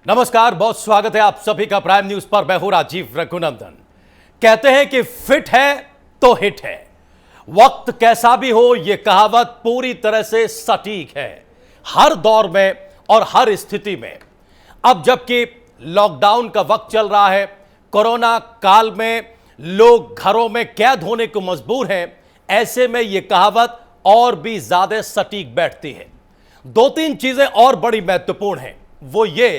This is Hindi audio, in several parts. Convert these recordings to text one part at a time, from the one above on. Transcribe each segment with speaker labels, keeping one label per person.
Speaker 1: नमस्कार, बहुत स्वागत है आप सभी का प्राइम न्यूज पर। मैं हूं राजीव रघुनंदन। कहते हैं कि फिट है तो हिट है। वक्त कैसा भी हो, यह कहावत पूरी तरह से सटीक है हर दौर में और हर स्थिति में। अब जबकि लॉकडाउन का वक्त चल रहा है, कोरोना काल में लोग घरों में कैद होने को मजबूर हैं, ऐसे में यह कहावत और भी ज्यादा सटीक बैठती है। दो तीन चीजें और बड़ी महत्वपूर्ण हैं। वो ये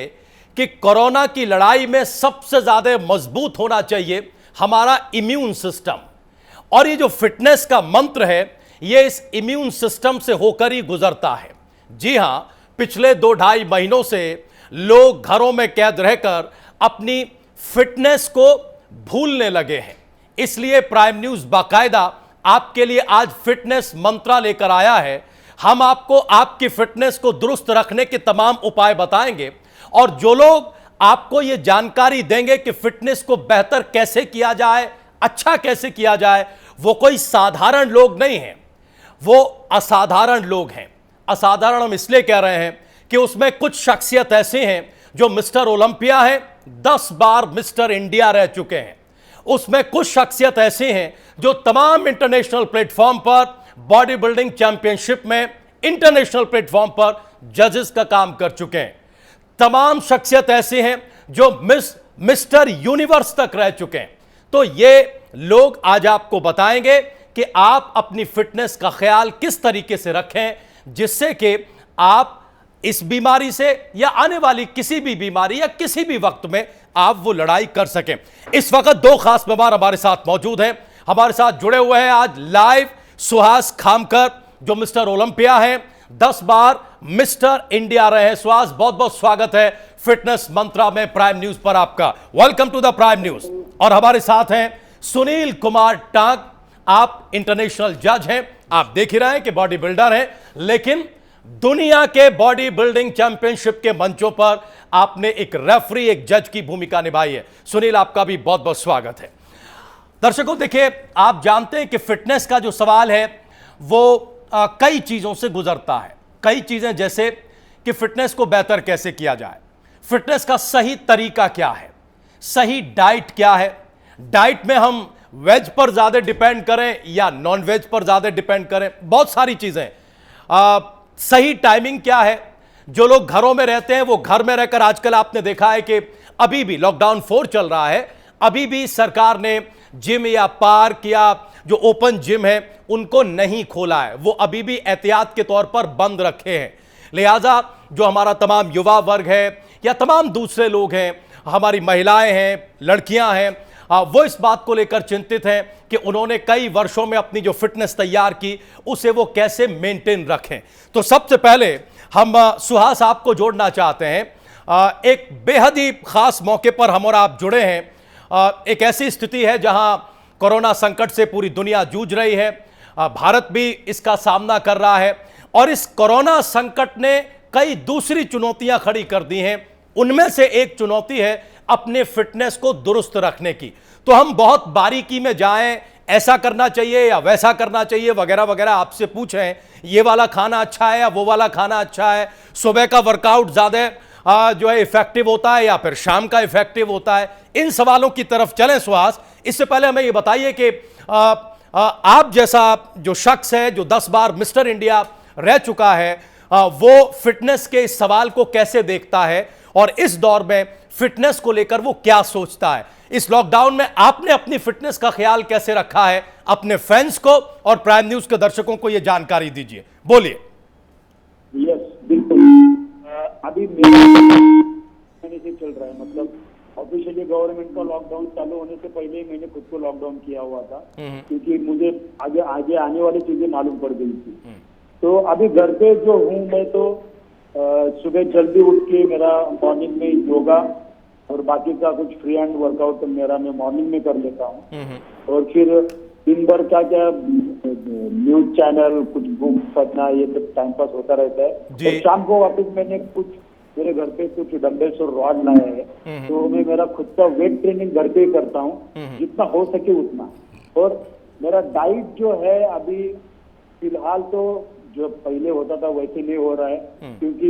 Speaker 1: कि कोरोना की लड़ाई में सबसे ज्यादा मजबूत होना चाहिए हमारा इम्यून सिस्टम, और ये जो फिटनेस का मंत्र है, ये इस इम्यून सिस्टम से होकर ही गुजरता है। जी हां, पिछले 2-2.5 महीनों से लोग घरों में कैद रहकर अपनी फिटनेस को भूलने लगे हैं। इसलिए प्राइम न्यूज बाकायदा आपके लिए आज फिटनेस मंत्रा लेकर आया है। हम आपको आपकी फिटनेस को दुरुस्त रखने के तमाम उपाय बताएंगे, और जो लोग आपको यह जानकारी देंगे कि फिटनेस को बेहतर कैसे किया जाए, अच्छा कैसे किया जाए, वो कोई साधारण लोग नहीं हैं, वो असाधारण लोग हैं। असाधारण हम इसलिए कह रहे हैं कि उसमें कुछ शख्सियत ऐसे हैं जो मिस्टर ओलंपिया हैं, 10 बार मिस्टर इंडिया रह चुके हैं। उसमें कुछ शख्सियत ऐसे हैं जो तमाम इंटरनेशनल प्लेटफॉर्म पर बॉडी बिल्डिंग चैंपियनशिप में इंटरनेशनल प्लेटफॉर्म पर जजेस का काम कर चुके हैं। तमाम शख्सियत ऐसे हैं जो मिस्टर यूनिवर्स तक रह चुके हैं। तो ये लोग आज आपको बताएंगे कि आप अपनी फिटनेस का ख्याल किस तरीके से रखें, जिससे कि आप इस बीमारी से या आने वाली किसी भी बीमारी या किसी भी वक्त में आप वो लड़ाई कर सकें। इस वक्त दो खास मेहमान हमारे साथ मौजूद हैं। हमारे साथ जुड़े हुए हैं आज लाइव सुहास खामकर, जो मिस्टर ओलंपिया हैं, 10 बार मिस्टर इंडिया रहे हैं। सुहास, बहुत बहुत स्वागत है फिटनेस मंत्रा में प्राइम न्यूज पर आपका। Welcome to the prime news. और हमारे साथ हैं सुनील कुमार टांग, आप इंटरनेशनल जज हैं। आप देख ही रहे हैं कि बॉडी बिल्डर हैं, लेकिन दुनिया के बॉडी बिल्डिंग चैंपियनशिप के मंचों पर आपने एक रेफरी, एक जज की भूमिका निभाई है। सुनील, आपका भी बहुत बहुत स्वागत है। दर्शकों, देखिए, आप जानते हैं कि फिटनेस का जो सवाल है वो कई चीजों से गुजरता है। कई चीजें, जैसे कि फिटनेस को बेहतर कैसे किया जाए, फिटनेस का सही तरीका क्या है, सही डाइट क्या है, डाइट में हम वेज पर ज्यादा डिपेंड करें या नॉन वेज पर ज्यादा डिपेंड करें, बहुत सारी चीजें। सही टाइमिंग क्या है। जो लोग घरों में रहते हैं वो घर में रहकर, आजकल आपने देखा है कि अभी भी लॉकडाउन 4 चल रहा है, अभी भी सरकार ने जिम या पार्क या जो ओपन जिम है उनको नहीं खोला है, वो अभी भी एहतियात के तौर पर बंद रखे हैं। लिहाजा जो हमारा तमाम युवा वर्ग है या तमाम दूसरे लोग हैं, हमारी महिलाएं हैं, लड़कियां हैं, वो इस बात को लेकर चिंतित हैं कि उन्होंने कई वर्षों में अपनी जो फिटनेस तैयार की उसे वो कैसे मेंटेन रखें। तो सबसे पहले हम सुहास आपको जोड़ना चाहते हैं। एक बेहद ही खास मौके पर हम और आप जुड़े हैं। एक ऐसी स्थिति है जहां कोरोना संकट से पूरी दुनिया जूझ रही है, भारत भी इसका सामना कर रहा है, और इस कोरोना संकट ने कई दूसरी चुनौतियां खड़ी कर दी हैं। उनमें से एक चुनौती है अपने फिटनेस को दुरुस्त रखने की। तो हम बहुत बारीकी में जाएं, ऐसा करना चाहिए या वैसा करना चाहिए वगैरह वगैरह आपसे पूछें, ये वाला खाना अच्छा है या वो वाला खाना अच्छा है, सुबह का वर्कआउट ज्यादा जो है इफेक्टिव होता है या फिर शाम का इफेक्टिव होता है, इन सवालों की तरफ चलें। सुहास, इससे पहले हमें यह बताइए कि आप जैसा जो शख्स है जो 10 बार मिस्टर इंडिया रह चुका है, वो फिटनेस के इस सवाल को कैसे देखता है और इस दौर में फिटनेस को लेकर वो क्या सोचता है। इस लॉकडाउन में आपने अपनी फिटनेस का ख्याल कैसे रखा है, अपने फैंस को और प्राइम न्यूज के दर्शकों को यह जानकारी दीजिए, बोलिए।
Speaker 2: यस, बिल्कुल। अभी महीने से चल रहा है, मतलब ऑफिशियली गवर्नमेंट का लॉकडाउन चालू होने से पहले ही मैंने खुद को लॉकडाउन किया हुआ था, क्योंकि मुझे आगे आने वाली चीजें मालूम पड़ गई थी। तो अभी घर पे जो हूँ मैं, तो सुबह जल्दी उठ के मेरा मॉर्निंग में योगा और बाकी का कुछ फ्री हैंड वर्कआउट मेरा मैं मॉर्निंग में कर लेता हूँ, और फिर दिन भर क्या क्या न्यूज चैनल, कुछ बुक पढ़ना, ये सब टाइम पास होता रहता है। और शाम को वापस मैंने कुछ मेरे घर पे कुछ डंबल्स और रॉड लाए हैं, तो मैं मेरा खुद का वेट ट्रेनिंग घर पे ही करता हूँ, जितना हो सके उतना। और मेरा डाइट जो है अभी फिलहाल तो जो पहले होता था वैसे नहीं हो रहा है, क्योंकि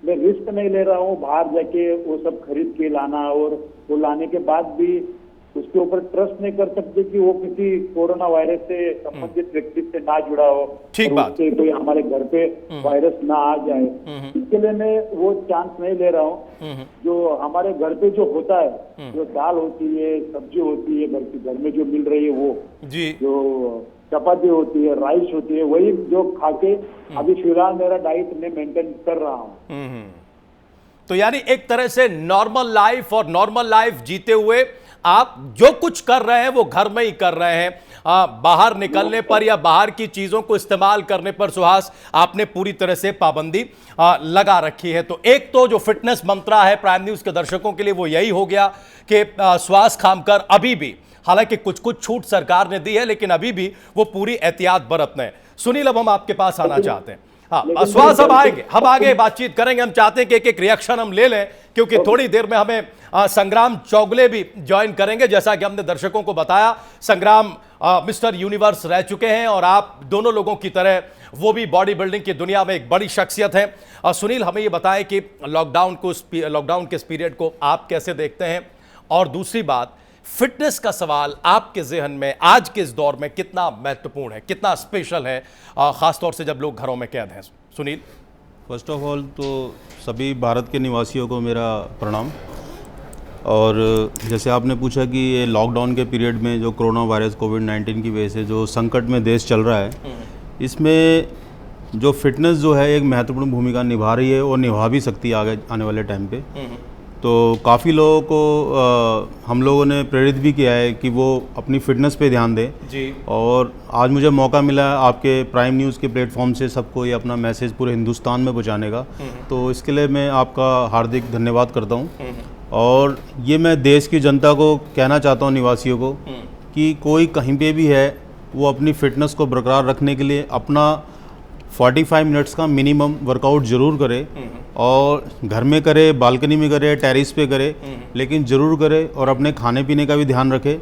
Speaker 2: मैं रिस्क नहीं ले रहा हूँ बाहर जाके वो सब खरीद के लाना, और वो लाने के बाद भी उसके ऊपर ट्रस्ट नहीं कर सकते कि वो किसी कोरोना वायरस से संबंधित व्यक्ति से ना जुड़ा हो,
Speaker 1: ठीक
Speaker 2: और
Speaker 1: बात।
Speaker 2: उससे कोई हमारे घर पे वायरस ना आ जाए। इसके लिए मैं वो चांस नहीं ले रहा हूँ। जो हमारे घर पे जो होता है, जो दाल होती है, सब्जी होती है, घर में जो मिल रही है, वो
Speaker 1: जी
Speaker 2: जो चपाती होती है, राइस होती है, वही जो खा के अभी फिलहाल मेरा डाइट मैं मेंटेन कर रहा हूँ।
Speaker 1: तो यानी एक तरह से नॉर्मल लाइफ, और नॉर्मल लाइफ जीते हुए आप जो कुछ कर रहे हैं वो घर में ही कर रहे हैं। बाहर निकलने पर या बाहर की चीजों को इस्तेमाल करने पर सुहास आपने पूरी तरह से पाबंदी लगा रखी है। तो एक तो जो फिटनेस मंत्रा है प्राइम न्यूज के दर्शकों के लिए वो यही हो गया कि श्वास खामकर अभी भी, हालांकि कुछ कुछ छूट सरकार ने दी है, लेकिन अभी भी वो पूरी एहतियात बरतने। सुनील, अब हम आपके पास आना चाहते हैं। हाँ, श्वास अब आएंगे, हम आगे बातचीत करेंगे। हम चाहते हैं कि एक एक रिएक्शन हम ले लें, क्योंकि थोड़ी देर में हमें संग्राम चौगले भी ज्वाइन करेंगे। जैसा कि हमने दर्शकों को बताया, संग्राम मिस्टर यूनिवर्स रह चुके हैं, और आप दोनों लोगों की तरह वो भी बॉडी बिल्डिंग की दुनिया में एक बड़ी शख्सियत है। सुनील, हमें ये बताएं कि लॉकडाउन के इस पीरियड को आप कैसे देखते हैं, और दूसरी बात, फिटनेस का सवाल आपके जहन में आज के इस दौर में कितना महत्वपूर्ण है, कितना स्पेशल है, खासतौर से जब लोग घरों में कैद हैं। सुनील।
Speaker 3: फर्स्ट ऑफ ऑल तो सभी भारत के निवासियों को मेरा प्रणाम। और जैसे आपने पूछा कि ये लॉकडाउन के पीरियड में जो कोरोना वायरस कोविड-19 की वजह से जो संकट में देश चल रहा है, इसमें जो फिटनेस जो है एक महत्वपूर्ण भूमिका निभा रही है और निभा भी सकती है आगे आने वाले टाइम पे। तो काफ़ी लोगों को हम लोगों ने प्रेरित भी किया है कि वो अपनी फ़िटनेस पे ध्यान दें
Speaker 1: जी।
Speaker 3: और आज मुझे मौका मिला आपके प्राइम न्यूज़ के प्लेटफॉर्म से सबको ये अपना मैसेज पूरे हिंदुस्तान में पहुंचाने का, तो इसके लिए मैं आपका हार्दिक धन्यवाद करता हूं। और ये मैं देश की जनता को कहना चाहता हूं, निवासियों को, कि कोई कहीं पे भी है वो अपनी फ़िटनेस को बरकरार रखने के लिए अपना 45 मिनट्स का मिनिमम वर्कआउट ज़रूर करे, और घर में करे, बालकनी में करे, टेरिस पे करे, लेकिन ज़रूर करे, और अपने खाने पीने का भी ध्यान रखे।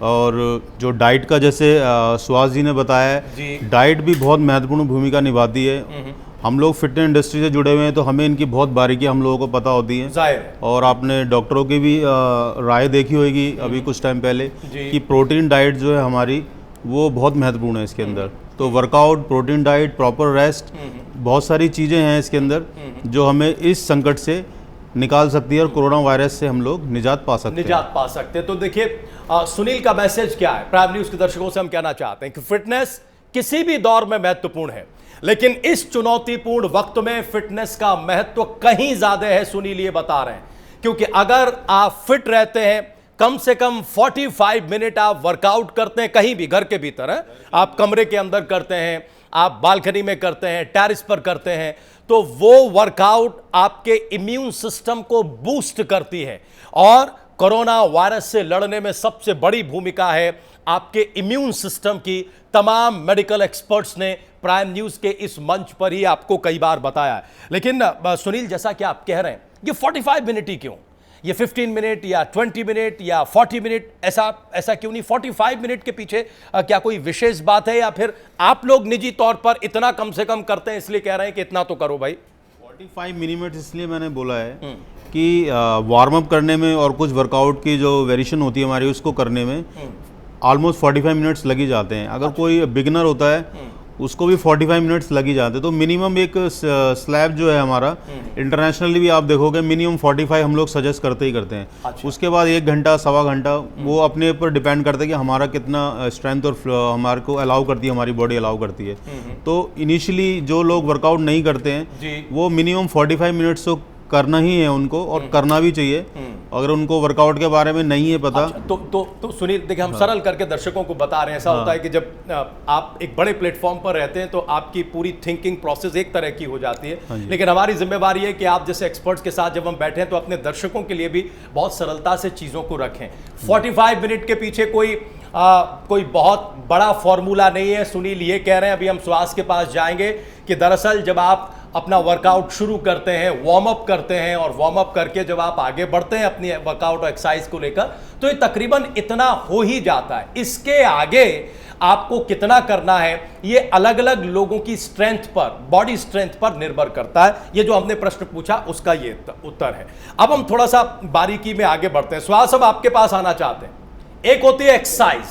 Speaker 3: और जो डाइट का, जैसे सुहास जी ने बताया है, डाइट भी बहुत महत्वपूर्ण भूमिका निभाती है। हम लोग फिटनेस इंडस्ट्री से जुड़े हुए हैं, तो हमें इनकी बहुत बारीकी हम लोगों को पता होती है। और आपने डॉक्टरों की भी राय देखी होगी अभी कुछ टाइम पहले कि प्रोटीन डाइट जो है हमारी, वो बहुत महत्वपूर्ण है इसके अंदर। तो workout, protein diet, proper rest, बहुत सारी चीज़ें हैं इसके अंदर जो हमें इस संकट से निकाल सकती है, और कोरोना वायरस से हम लोग निजात पा सकते हैं।
Speaker 1: तो देखिए, सुनील का मैसेज क्या है प्राइम न्यूज़ के दर्शकों से? हम कहना चाहते हैं कि फिटनेस किसी भी दौर में महत्वपूर्ण है, लेकिन इस चुनौतीपूर्ण वक्त में फिटनेस का महत्व कहीं ज्यादा है। सुनील ये बता रहे हैं, क्योंकि अगर आप फिट रहते हैं, कम से कम 45 मिनट आप वर्कआउट करते हैं, कहीं भी घर के भीतर है, आप कमरे के अंदर करते हैं, आप बालकनी में करते हैं, टेरिस पर करते हैं, तो वो वर्कआउट आपके इम्यून सिस्टम को बूस्ट करती है। और कोरोना वायरस से लड़ने में सबसे बड़ी भूमिका है आपके इम्यून सिस्टम की। तमाम मेडिकल एक्सपर्ट्स ने प्राइम न्यूज़ के इस मंच पर ही आपको कई बार बताया है। लेकिन सुनील, जैसा कि आप कह रहे हैं, ये 45 मिनट ही क्यों? ये 15 मिनट या 20 मिनट या 40 मिनट, ऐसा क्यों नहीं? 45 मिनट के पीछे क्या कोई विशेष बात है, या फिर आप लोग निजी तौर पर इतना कम से कम करते हैं इसलिए कह रहे हैं कि इतना तो करो भाई?
Speaker 3: 45 मिनट इसलिए मैंने बोला है कि वार्म अप करने में और कुछ वर्कआउट की जो वेरिएशन होती है हमारी, उसको करने में ऑलमोस्ट 45 मिनट्स लग ही जाते हैं। अगर कोई बिगिनर होता है उसको भी 45 मिनट्स लग ही जाते हैं। तो मिनिमम एक स्लैब जो है हमारा, इंटरनेशनली भी आप देखोगे मिनिमम 45 हम लोग सजेस्ट करते ही करते हैं।
Speaker 1: अच्छा।
Speaker 3: उसके बाद 1 घंटा, सवा घंटा, वो अपने ऊपर डिपेंड करता है कि हमारा कितना स्ट्रेंथ और हमारे को अलाउ करती है, हमारी बॉडी अलाउ करती है। तो इनिशियली जो लोग वर्कआउट नहीं करते हैं वो मिनिमम 45 मिनट्स तो करना ही है उनको, और करना भी चाहिए अगर उनको वर्कआउट के बारे में नहीं है पता।
Speaker 1: अच्छा, तो सुनील देखिए, हम सरल करके दर्शकों को बता रहे हैं। ऐसा होता है कि जब आप एक बड़े प्लेटफॉर्म पर रहते हैं तो आपकी पूरी थिंकिंग प्रोसेस एक तरह की हो जाती है, लेकिन हमारी जिम्मेवारी है कि आप जैसे एक्सपर्ट्स के साथ जब हम बैठे हैं तो अपने दर्शकों के लिए भी बहुत सरलता से चीज़ों को रखें। 45 मिनट के पीछे कोई बहुत बड़ा फॉर्मूला नहीं है। सुनील ये कह रहे हैं, अभी हम सुहास के पास जाएंगे, कि दरअसल जब आप अपना वर्कआउट शुरू करते हैं, वार्म अप करते हैं, और वार्म अप करके जब आप आगे बढ़ते हैं अपनी वर्कआउट और एक्सरसाइज को लेकर, तो ये तकरीबन इतना हो ही जाता है। इसके आगे आपको कितना करना है, ये अलग अलग लोगों की स्ट्रेंथ पर, बॉडी स्ट्रेंथ पर निर्भर करता है। ये जो हमने प्रश्न पूछा उसका ये उत्तर है। अब हम थोड़ा सा बारीकी में आगे बढ़ते हैं। सुहास, अब आपके पास आना चाहते हैं। एक होती है एक्सरसाइज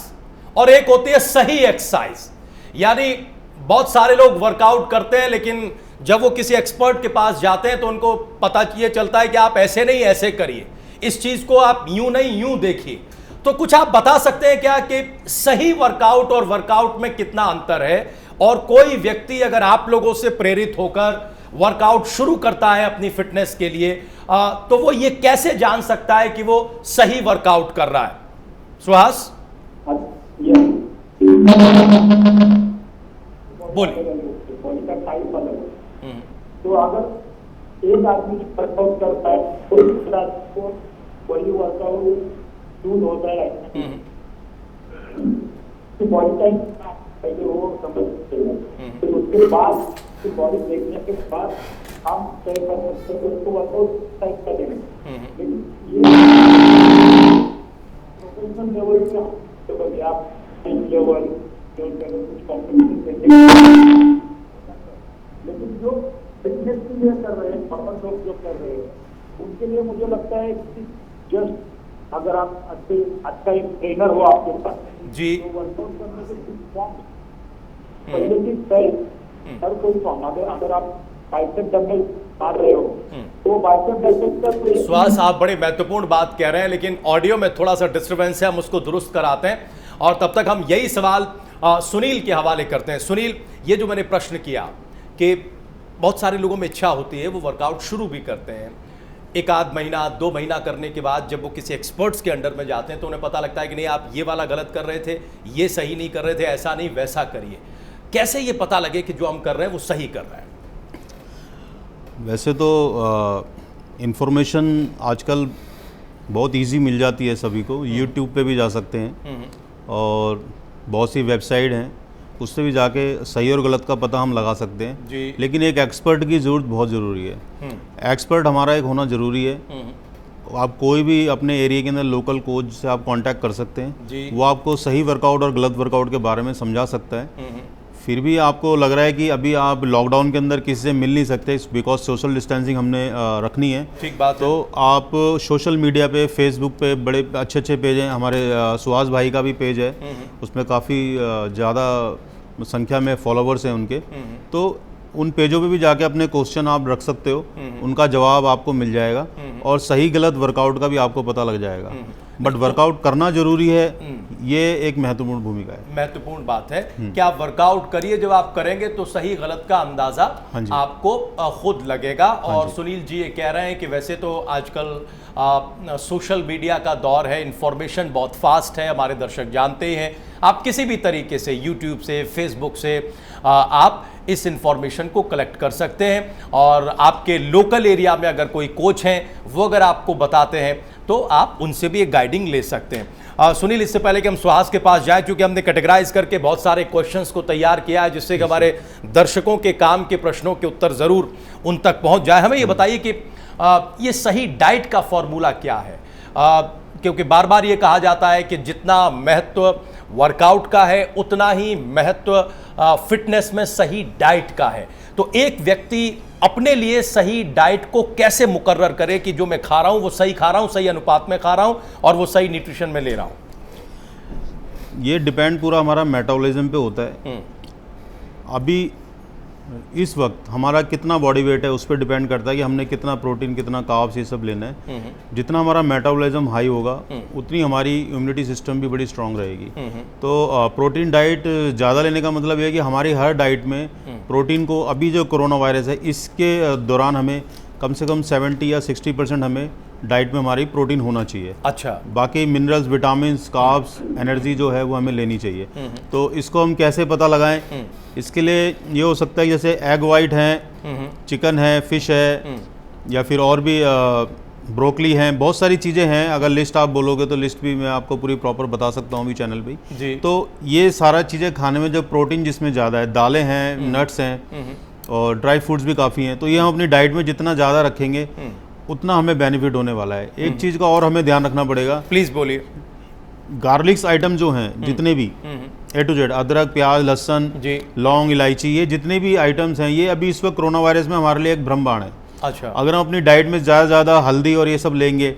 Speaker 1: और एक होती है सही एक्सरसाइज। यानी बहुत सारे लोग वर्कआउट करते हैं, लेकिन जब वो किसी एक्सपर्ट के पास जाते हैं तो उनको पता ये चलता है कि आप ऐसे नहीं ऐसे करिए, इस चीज को आप यूं नहीं यूं देखिए। तो कुछ आप बता सकते हैं क्या कि सही वर्कआउट और वर्कआउट में कितना अंतर है, और कोई व्यक्ति अगर आप लोगों से प्रेरित होकर वर्कआउट शुरू करता है अपनी फिटनेस के लिए, तो वो ये कैसे जान सकता है कि वो सही वर्कआउट कर रहा है? सुहास बोलिए।
Speaker 2: बॉडी का टाइप अलग है। तो अगर एक आदमी वर्कआउट करता है तो दूसरा को वही वर्कआउट सूट होता है, तो बॉडी टाइप पहले वो समझ सकते हैं। फिर उसके बाद बॉडी देखने के बाद हम तय कर सकते हैं उसको वर्कआउट टाइप करेंगे। लेकिन ये प्रोफेशनल लेवल पे तो कभी आप लेवल कुछ कॉम्पिटिशन, लेकिन जो फिटनेस के लिए कर रहे हैं, प्रॉपर लोग जो कर रहे हैं, उनके लिए मुझे लगता है कि जस्ट अगर आप अच्छा एक ट्रेनर हो आपके पास
Speaker 1: जी,
Speaker 2: तो वर्कआउट करने के कुछ फॉर्म पहले की तय हर कोई फॉर्म, अगर आप बाइसेप डंबल मार रहे हो तो बाइसेप डंबल का
Speaker 1: सुहास, आप बड़ी महत्वपूर्ण बात कह रहे हैं, लेकिन ऑडियो में थोड़ा सा डिस्टर्बेंस है, हम उसको दुरुस्त कराते हैं और तब तक हम यही सवाल सुनील के हवाले करते हैं। सुनील, ये जो मैंने प्रश्न किया कि बहुत सारे लोगों में इच्छा होती है, वो वर्कआउट शुरू भी करते हैं, एक आध महीना 2 महीना करने के बाद जब वो किसी एक्सपर्ट्स के अंडर में जाते हैं तो उन्हें पता लगता है कि नहीं, आप ये वाला गलत कर रहे थे, ये सही नहीं कर रहे थे, ऐसा नहीं वैसा करिए। कैसे ये पता लगे कि जो हम कर रहे हैं वो सही कर रहे हैं?
Speaker 3: वैसे तो इन्फॉर्मेशन आजकल बहुत इजी मिल जाती है सभी को। यूट्यूब पे भी जा सकते हैं और बहुत सी वेबसाइट हैं, उससे भी जाके सही और गलत का पता हम लगा सकते हैं
Speaker 1: जी।
Speaker 3: लेकिन एक एक्सपर्ट की ज़रूरत बहुत ज़रूरी है। एक्सपर्ट हमारा एक होना ज़रूरी है। आप कोई भी अपने एरिया के अंदर लोकल कोच से आप कांटेक्ट कर सकते हैं
Speaker 1: जी।
Speaker 3: वो आपको सही वर्कआउट और गलत वर्कआउट के बारे में समझा सकता है। फिर भी आपको लग रहा है कि अभी आप लॉकडाउन के अंदर किसी से मिल नहीं सकते बिकॉज सोशल डिस्टेंसिंग हमने रखनी है,
Speaker 1: ठीक बात
Speaker 3: तो आप सोशल मीडिया पे, फेसबुक पे बड़े अच्छे अच्छे पेज हैं। हमारे सुहास भाई का भी पेज है, उसमें काफ़ी ज़्यादा संख्या में फॉलोवर्स हैं उनके, तो उन पेजों पे भी जाके अपने क्वेश्चन आप रख सकते हो, उनका जवाब आपको मिल जाएगा और सही गलत वर्कआउट का भी आपको पता लग जाएगा। बट वर्कआउट करना जरूरी है, ये एक महत्वपूर्ण भूमिका है।
Speaker 1: महत्वपूर्ण बात है कि आप वर्कआउट करिए, जब आप करेंगे तो सही गलत का अंदाजा आपको खुद लगेगा। और सुनील जी ये कह रहे हैं कि वैसे तो आजकल सोशल मीडिया का दौर है, इंफॉर्मेशन बहुत फास्ट है, हमारे दर्शक जानते ही हैं। आप किसी भी तरीके से यूट्यूब से, फेसबुक से आप इस इंफॉर्मेशन को कलेक्ट कर सकते हैं और आपके लोकल एरिया में अगर कोई कोच हैं वो अगर आपको बताते हैं तो आप उनसे भी एक गाइडिंग ले सकते हैं। सुनील, इससे पहले कि हम सुहास के पास जाएं, क्योंकि हमने कैटेगराइज करके बहुत सारे क्वेश्चंस को तैयार किया है जिससे कि हमारे दर्शकों के काम के प्रश्नों के उत्तर ज़रूर उन तक पहुंच जाए, हमें ये बताइए कि ये सही डाइट का फॉर्मूला क्या है? क्योंकि बार बार ये कहा जाता है कि जितना महत्व वर्कआउट का है उतना ही महत्व फिटनेस में सही डाइट का है। तो एक व्यक्ति अपने लिए सही डाइट को कैसे मुकर्रर करे कि जो मैं खा रहा हूं वो सही खा रहा हूं, सही अनुपात में खा रहा हूं और वो सही न्यूट्रिशन में ले रहा हूं?
Speaker 3: ये डिपेंड पूरा हमारा मेटाबॉलिज्म पे होता है। अभी इस वक्त हमारा कितना बॉडी वेट है उस पर डिपेंड करता है कि हमने कितना प्रोटीन, कितना कार्ब्स, ये सब लेना है। जितना हमारा मेटाबॉलिज्म हाई होगा उतनी हमारी इम्यूनिटी सिस्टम भी बड़ी स्ट्रांग रहेगी। तो प्रोटीन डाइट ज़्यादा लेने का मतलब यह है कि हमारी हर डाइट में प्रोटीन को, अभी जो कोरोना वायरस है इसके दौरान हमें कम से कम 70 या 60% हमें डाइट में हमारी प्रोटीन होना चाहिए।
Speaker 1: अच्छा।
Speaker 3: बाकी मिनरल्स, विटामिन्स, कार्ब्स, एनर्जी जो है वो हमें लेनी चाहिए। तो इसको हम कैसे पता लगाएं? इसके लिए ये हो सकता है जैसे एग वाइट है, चिकन है, फिश है, या फिर और भी ब्रोकली हैं, बहुत सारी चीज़ें हैं। अगर लिस्ट आप बोलोगे तो लिस्ट भी मैं आपको पूरी प्रॉपर बता सकता हूँ भी चैनल पे जी। तो ये सारा चीज़ें खाने में जो प्रोटीन जिसमें ज़्यादा है, दालें हैं, नट्स हैं और ड्राई फ्रूट्स भी काफ़ी हैं, तो ये हम अपनी डाइट में जितना ज़्यादा रखेंगे उतना हमें बेनिफिट होने वाला है। एक चीज़ का और हमें ध्यान रखना पड़ेगा।
Speaker 1: प्लीज़ बोलिए।
Speaker 3: गार्लिक्स आइटम जो हैं जितने भी, A to Z, अदरक, प्याज, लहसुन,
Speaker 1: जी।
Speaker 3: लौंग, इलायची, ये जितने भी आइटम्स हैं, ये अभी इस वक्त कोरोना वायरस में हमारे लिए एक ब्रह्मांड है।
Speaker 1: अच्छा।
Speaker 3: अगर हम अपनी डाइट में ज़्यादा हल्दी और ये सब लेंगे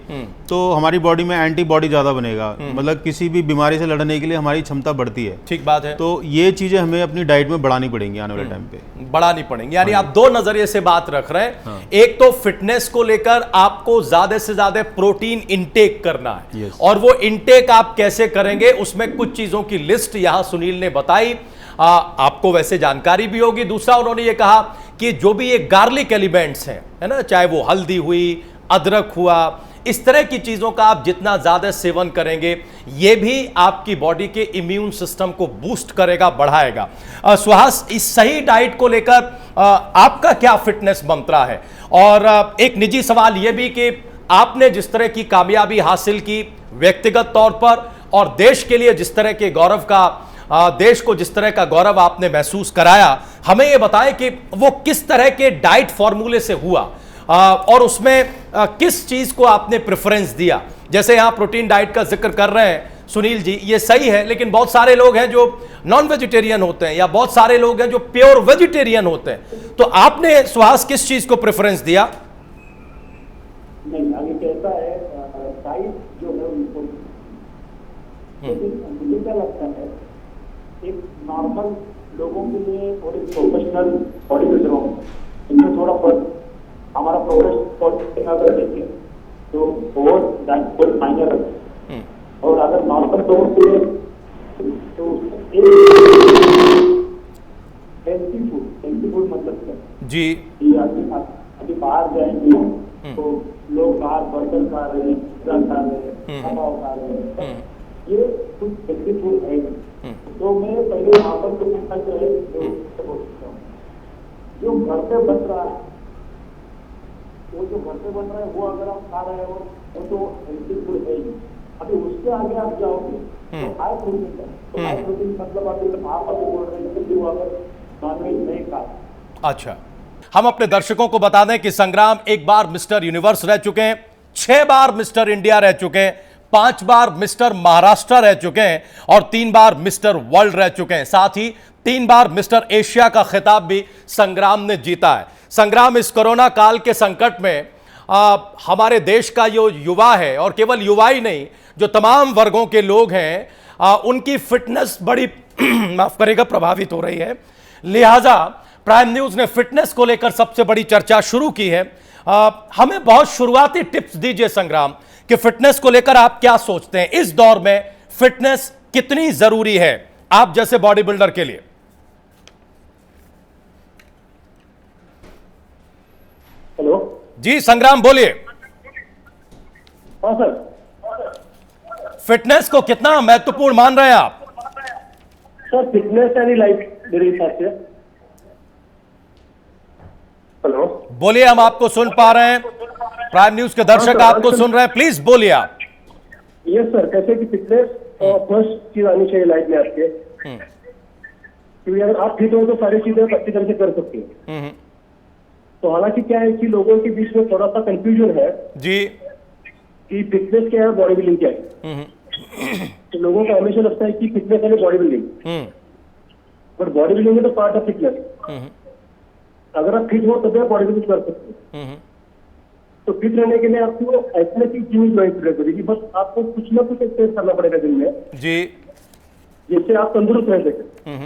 Speaker 3: तो हमारी बॉडी में एंटीबॉडी ज़्यादा बनेगा, मतलब किसी भी बीमारी से लड़ने के लिए हमारी क्षमता बढ़ती है।
Speaker 1: ठीक बात है।
Speaker 3: तो ये चीज़ें हमें अपनी डाइट में बढ़ानी पड़ेंगी आने वाले टाइम पे।
Speaker 1: बढ़ानी पड़ेंगी, यानी आप दो नजरिए से बात रख रहे हैं। एक तो फिटनेस को लेकर आपको ज्यादा से ज्यादा प्रोटीन इंटेक करना है, और वो इंटेक आप कैसे करेंगे उसमें कुछ चीजों की लिस्ट यहां सुनील ने बताई, आपको वैसे जानकारी भी होगी। दूसरा उन्होंने ये कहा कि जो भी ये गार्लिक एलिमेंट्स हैं, है ना, चाहे वो हल्दी हुई, अदरक हुआ, इस तरह की चीजों का आप जितना ज्यादा सेवन करेंगे ये भी आपकी बॉडी के इम्यून सिस्टम को बूस्ट करेगा, बढ़ाएगा। सुहास, इस सही डाइट को लेकर आपका क्या फिटनेस मंत्रा है? और एक निजी सवाल यह भी कि आपने जिस तरह की कामयाबी हासिल की व्यक्तिगत तौर पर, और देश के लिए जिस तरह के गौरव का, देश को जिस तरह का गौरव आपने महसूस कराया, हमें यह बताएं कि वो किस तरह के डाइट फॉर्मूले से हुआ, और उसमें किस चीज को आपने प्रेफरेंस दिया। जैसे यहां प्रोटीन डाइट का जिक्र कर रहे हैं सुनील जी, ये सही है, लेकिन बहुत सारे लोग हैं जो नॉन वेजिटेरियन होते हैं, या बहुत सारे लोग हैं जो प्योर वेजिटेरियन होते हैं। तो आपने सुहास किस चीज को प्रेफरेंस दिया?
Speaker 2: नहीं, आगे कहता है डाइट जो है उनको, लेकिन मुझे क्या लगता है एक नॉर्मल लोगों के लिए और एक प्रोफेशनल बॉडी बिल्डरों इनमें थोड़ा फर्क, हमारा प्रोफेशनल अगर देखें तो बहुत डाइट मायने रखते हैं, और अगर नॉर्मल लोगों के लिए तो हेल्थी फूड मतलब क्या
Speaker 1: जी,
Speaker 2: अभी बाहर जाएंगे तो लोग बाहर बर्गर खा रहे हैं, पिज्जा खा रहे हैं, कबाब खा रहे हैं, ये कुछ हेल्थी फूड है नहीं। तो मैं पहले वहाँ पर तो पूछना चाहिए जो घर पे बन रहा है, वो जो घर पे बन रहा है वो अगर आप खा रहे हो वो तो हेल्थी फूड है ही। अभी उसके आगे आप जाओगे तो हाई प्रोटीन है, तो हाई प्रोटीन मतलब आप अभी बोल रहे हैं कि वो अगर नॉनवेज नहीं खा।
Speaker 1: अच्छा, हम अपने दर्शकों को बता दें कि संग्राम एक बार मिस्टर यूनिवर्स रह चुके हैं, 6 बार मिस्टर इंडिया रह चुके हैं, 5 बार मिस्टर महाराष्ट्र रह चुके हैं, और 3 बार मिस्टर वर्ल्ड रह चुके हैं। साथ ही 3 बार मिस्टर एशिया का खिताब भी संग्राम ने जीता है। संग्राम, इस कोरोना काल के संकट में हमारे देश का जो युवा है, और केवल युवा ही नहीं, जो तमाम वर्गों के लोग हैं, उनकी फिटनेस बड़ी माफ करेगा प्रभावित हो रही है। लिहाजा प्राइम न्यूज ने फिटनेस को लेकर सबसे बड़ी चर्चा शुरू की है। हमें बहुत शुरुआती टिप्स दीजिए संग्राम, कि फिटनेस को लेकर आप क्या सोचते हैं, इस दौर में फिटनेस कितनी जरूरी है आप जैसे बॉडी बिल्डर के लिए?
Speaker 2: हेलो
Speaker 1: जी संग्राम, बोलिए।
Speaker 2: हाँ सर,
Speaker 1: फिटनेस को कितना महत्वपूर्ण मान रहे हैं आप?
Speaker 2: सर फिटनेस यानी लाइफ मेरे हिसाब से। हेलो,
Speaker 1: बोलिए, हम आपको सुन पा रहे हैं, प्राइम न्यूज के दर्शक आपको सुन रहे हैं, प्लीज बोलिए आप।
Speaker 2: यस सर, कैसे कि फिटनेस फर्स्ट चीज आनी चाहिए लाइफ में आपके, क्योंकि अगर आप फिट हो तो सारी चीजें आप अच्छी तरह से कर सकते हैं। तो हालांकि क्या है कि लोगों के बीच में थोड़ा सा कंफ्यूजन है
Speaker 1: जी
Speaker 2: कि फिटनेस क्या है, बॉडी बिल्डिंग क्या है। तो लोगों को हमेशा लगता है कि फिटनेस है body building, but body building तो पार्ट ऑफ फिटनेस। अगर आप फिट हो तभी आप बॉडी बिल्डिंग कर सकते हैं। तो फिट रहने के लिए आपको ऐसा चीज जिम ज्वाइन करेगी, बस आपको कुछ ना कुछ एक्सरसाइज करना पड़ेगा दिन में
Speaker 1: जी,
Speaker 2: जिससे आप तंदुरुस्त रह सके,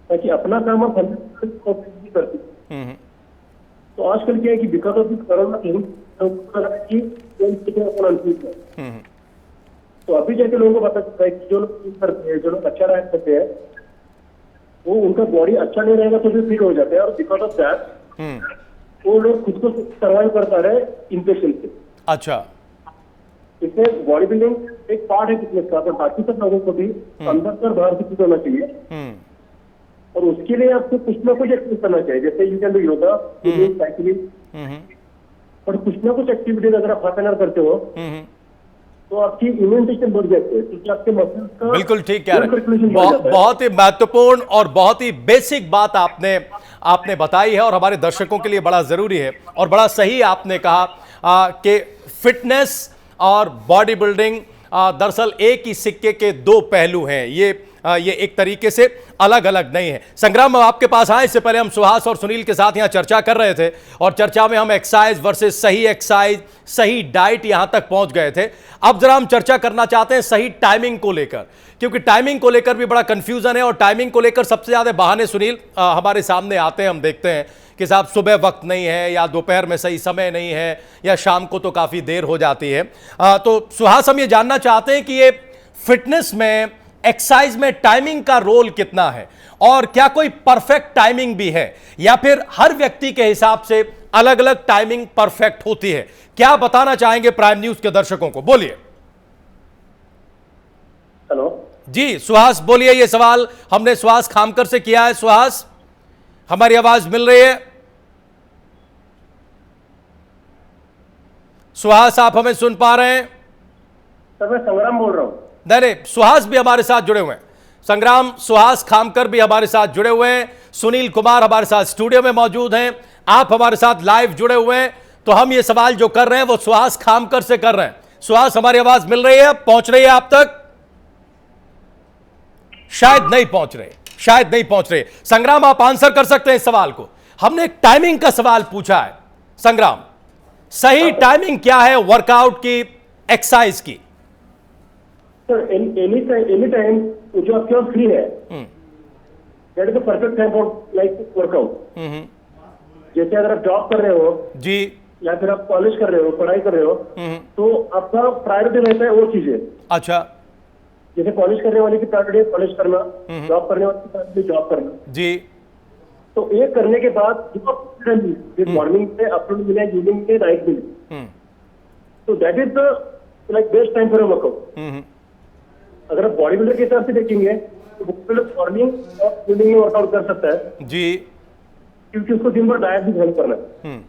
Speaker 2: ताकि अपना काम आप 100% कर सकें। तो आजकल क्या है कि बिकॉज ऑफ कोरोना तो अभी जाके लोगों को पता चलता है कि जो लोग करते हैं, जो लोग अच्छा डाइट करते हैं, वो उनका बॉडी अच्छा नहीं रहेगा तो भी फिट हो जाते हैं, और बिकॉज ऑफ दैट वो लोग खुद को सर्वाइव कर पा रहे हैं इन्फेक्शन से।
Speaker 1: अच्छा,
Speaker 2: इसमें बॉडी बिल्डिंग एक पार्ट है फिटनेस का, पर बाकी सब लोगों को भी अंदर से बाहर से फिट होना चाहिए, और उसके लिए आपको कुछ ना कुछ एक्टिविटी करना चाहिए। जैसे you can do yoga, cycling, और कुछ ना कुछ एक्टिविटीज अगर आप हाफ एन आवर करते हो तो आपकी इम्यून सिस्टम बढ़ जाती है, क्योंकि आपके मसल्स का
Speaker 1: बिल्कुल ठीक कह रहे हैं। बहुत ही महत्वपूर्ण और बहुत ही बेसिक बात आपने बताई है, और हमारे दर्शकों के लिए बड़ा जरूरी है, और बड़ा सही आपने कहा कि फिटनेस और बॉडी बिल्डिंग दरअसल एक ही सिक्के के 2 पहलू हैं। ये ये एक तरीके से अलग अलग नहीं है। संग्राम, आपके पास आए इससे पहले हम सुहास और सुनील के साथ यहां चर्चा कर रहे थे और चर्चा में हम एक्सरसाइज वर्सेस सही एक्सरसाइज, सही डाइट यहां तक पहुंच गए थे। अब जरा हम चर्चा करना चाहते हैं सही टाइमिंग को लेकर, क्योंकि टाइमिंग को लेकर भी बड़ा कंफ्यूजन है और टाइमिंग को लेकर सबसे ज्यादा बहाने सुनील हमारे सामने आते हैं। हम देखते हैं कि साहब सुबह वक्त नहीं है, या दोपहर में सही समय नहीं है, या शाम को तो काफी देर हो जाती है। तो सुहास, हम ये जानना चाहते हैं कि ये फिटनेस में, एक्सरसाइज में टाइमिंग का रोल कितना है और क्या कोई परफेक्ट टाइमिंग भी है या फिर हर व्यक्ति के हिसाब से अलग अलग टाइमिंग परफेक्ट होती है? क्या बताना चाहेंगे प्राइम न्यूज के दर्शकों को? बोलिए।
Speaker 2: हेलो
Speaker 1: जी सुहास, बोलिए। ये सवाल हमने सुहास खामकर से किया है। सुहास, हमारी आवाज मिल रही है? सुहास, आप हमें सुन पा रहे हैं?
Speaker 4: सर मैं संग्राम बोल रहा हूं।
Speaker 1: नहीं, सुहास भी हमारे साथ जुड़े हुए हैं। संग्राम, सुहास खामकर भी हमारे साथ जुड़े हुए हैं। सुनील कुमार हमारे साथ स्टूडियो में मौजूद हैं। आप हमारे साथ लाइव जुड़े हुए हैं। तो हम ये सवाल जो कर रहे हैं वो सुहास खामकर से कर रहे हैं। सुहास, हमारी आवाज मिल रही है, पहुंच रही है आप तक? शायद नहीं पहुंच रहे, शायद नहीं पहुंच रहे। संग्राम, आप आंसर कर सकते हैं इस सवाल को। हमने एक टाइमिंग का सवाल पूछा है। संग्राम, सही टाइमिंग क्या है वर्कआउट की, एक्सरसाइज की?
Speaker 4: सर एनी टाइम जो आपके पास फ्री है, that is the perfect time for like workout. जैसे अगर आप जॉब कर रहे हो
Speaker 1: जी,
Speaker 4: या फिर आप कॉलेज कर रहे हो, पढ़ाई कर रहे हो, तो आपका प्रायोरिटी रहता है वो चीजें।
Speaker 1: अच्छा,
Speaker 4: जैसे कॉलेज करने वाले की प्रायोरिटी है कॉलेज करना, जॉब करने वाले की प्रायोरिटी जॉब करना।
Speaker 1: जी,
Speaker 4: तो ये करने के बाद मॉर्निंग से आफ्टरनून मिले, इवनिंग से नाइट मिले, तो that is the like best time for workout. अगर आप बॉडी बिल्डर के हिसाब से देखेंगे तो बॉडी बिल्डर मॉर्निंग और इवनिंग में वर्कआउट कर सकता है
Speaker 1: जी,
Speaker 4: क्योंकि उसको दिन भर डाइट भी फॉलो करना है।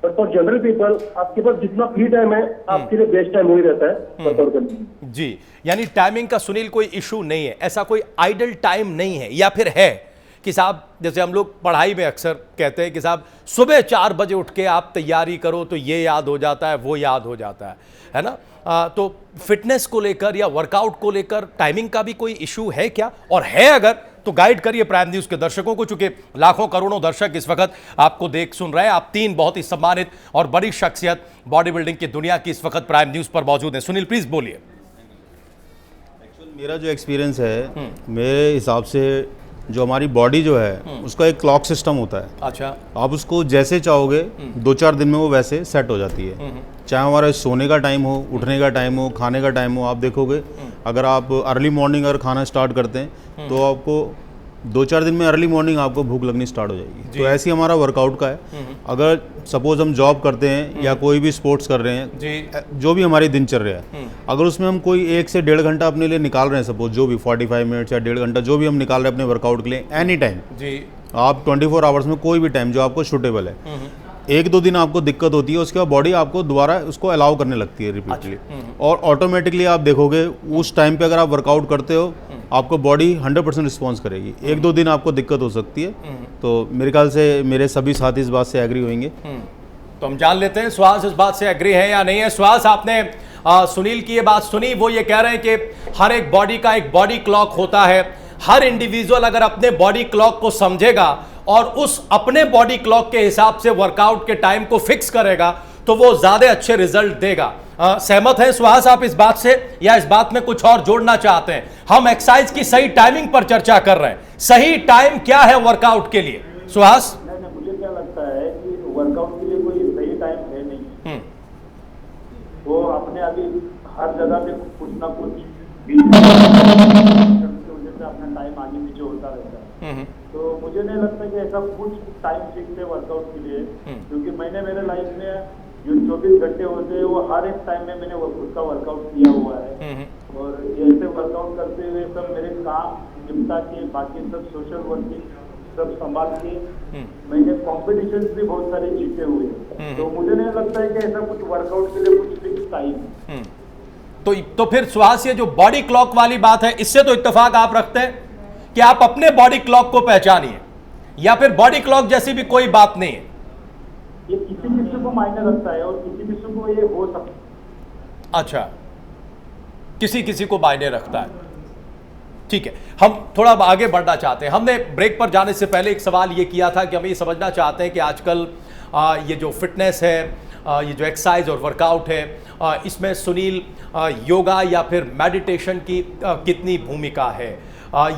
Speaker 4: बट फॉर जनरल पीपल आपके पास जितना फ्री टाइम है आपके लिए बेस्ट टाइम वही रहता है वर्कआउट करने।
Speaker 1: जी, यानी टाइमिंग का सुनील कोई इशू नहीं है, ऐसा कोई आइडल टाइम नहीं है। या फिर है कि साहब, जैसे हम लोग पढ़ाई में अक्सर कहते हैं कि साहब सुबह 4 बजे उठ के आप तैयारी करो तो ये याद हो जाता है, वो याद हो जाता है ना? तो फिटनेस को लेकर या वर्कआउट को लेकर टाइमिंग का भी कोई इशू है क्या? और है अगर तो गाइड करिए प्राइम न्यूज के दर्शकों को, चूंकि लाखों करोड़ों दर्शक इस वक्त आपको देख सुन रहे हैं। आप तीन बहुत ही सम्मानित और बड़ी शख्सियत बॉडी बिल्डिंग की दुनिया की इस वक्त प्राइम न्यूज पर मौजूद है। सुनील, प्लीज बोलिए।
Speaker 3: मेरा जो एक्सपीरियंस है, मेरे हिसाब से जो हमारी बॉडी जो है उसका एक क्लॉक सिस्टम होता है।
Speaker 1: अच्छा,
Speaker 3: आप उसको जैसे चाहोगे 2-4 दिन में वो वैसे सेट हो जाती है। चाहे हमारा सोने का टाइम हो, उठने का टाइम हो, खाने का टाइम हो, आप देखोगे अगर आप अर्ली मॉर्निंग अगर खाना स्टार्ट करते हैं तो आपको 2-4 दिन में अर्ली मॉर्निंग आपको भूख लगनी स्टार्ट हो जाएगी। तो ऐसे ही हमारा वर्कआउट का है। अगर सपोज हम जॉब करते हैं या कोई भी स्पोर्ट्स कर रहे हैं
Speaker 1: जी,
Speaker 3: जो भी हमारी दिनचर्या है, अगर उसमें हम कोई 1 से 1.5 घंटा अपने लिए निकाल रहे हैं, सपोज जो भी 45 मिनट्स या 1.5 घंटा जो भी हम निकाल रहे हैं अपने वर्कआउट के लिए, एनी टाइम
Speaker 1: जी,
Speaker 3: आप 24 आवर्स में कोई भी टाइम जो आपको सूटेबल है, 1-2 दिन आपको दिक्कत होती है, उसके बाद बॉडी आपको दोबारा उसको अलाउ करने लगती है रिपीटली, और ऑटोमेटिकली आप देखोगे उस टाइम पे अगर आप वर्कआउट करते हो आपको बॉडी 100% रिस्पॉन्स करेगी। 1-2 दिन आपको दिक्कत हो सकती है, तो मेरे ख्याल से मेरे सभी साथी इस बात से एग्री होंगे।
Speaker 1: तो हम जान लेते हैं सुहास इस बात से एग्री है या नहीं है। सुहास, आपने सुनील की ये बात सुनी, वो ये कह रहे हैं कि हर एक बॉडी का एक बॉडी क्लॉक होता है। हर इंडिविजुअल अगर अपने बॉडी क्लॉक को समझेगा और उस अपने बॉडी क्लॉक के हिसाब से वर्कआउट के टाइम को फिक्स करेगा तो वो ज्यादा अच्छे रिजल्ट देगा। सहमत हैं सुहास आप इस बात से, या इस बात में कुछ और जोड़ना चाहते हैं? हम एक्सरसाइज की सही टाइमिंग पर चर्चा कर रहे हैं। सही टाइम क्या है वर्कआउट के लिए, सुहास?
Speaker 2: नहीं, मुझे क्या लगता है कि वर्कआउट के लिए कोई सही टाइम है नहीं। वो अपने अभी हर जगह पे कुछ ना कुछ वजह से अपना टाइम आगे पीछे होता रहता है। तो मुझे नहीं लगता कि ऐसा कुछ टाइम फिक्स है वर्कआउट के लिए, क्योंकि मैंने मेरे लाइफ में जो 24 घंटे होते हैं वो हर एक टाइम में मैंने खुद का वर्कआउट किया हुआ है। और ऐसे वर्कआउट करते हुए सब मेरे काम निपटा के, बाकी सब सोशल वर्किंग सब संभाल के मैंने कॉम्पिटिशन भी बहुत सारे जीते हुए हैं। तो मुझे नहीं लगता है कि ऐसा कुछ वर्कआउट के लिए कुछ फिक्स टाइम।
Speaker 1: तो फिर सुहास, ये जो बॉडी क्लॉक वाली बात है, इससे तो इत्तेफाक आप रखते हैं कि आप अपने बॉडी क्लॉक को पहचानिए, या फिर बॉडी क्लॉक जैसी भी कोई बात नहीं है?
Speaker 2: ये किसी किसी को मायने रखता है और किसी किसी को ये हो सकता है।
Speaker 1: अच्छा, किसी किसी को मायने रखता है। ठीक है, हम थोड़ा आगे बढ़ना चाहते हैं। हमने ब्रेक पर जाने से पहले एक सवाल ये किया था कि हम ये समझना चाहते हैं कि आजकल ये जो फिटनेस है, ये जो एक्सरसाइज और वर्कआउट है, इसमें सुनील योगा या फिर मेडिटेशन की कितनी भूमिका है?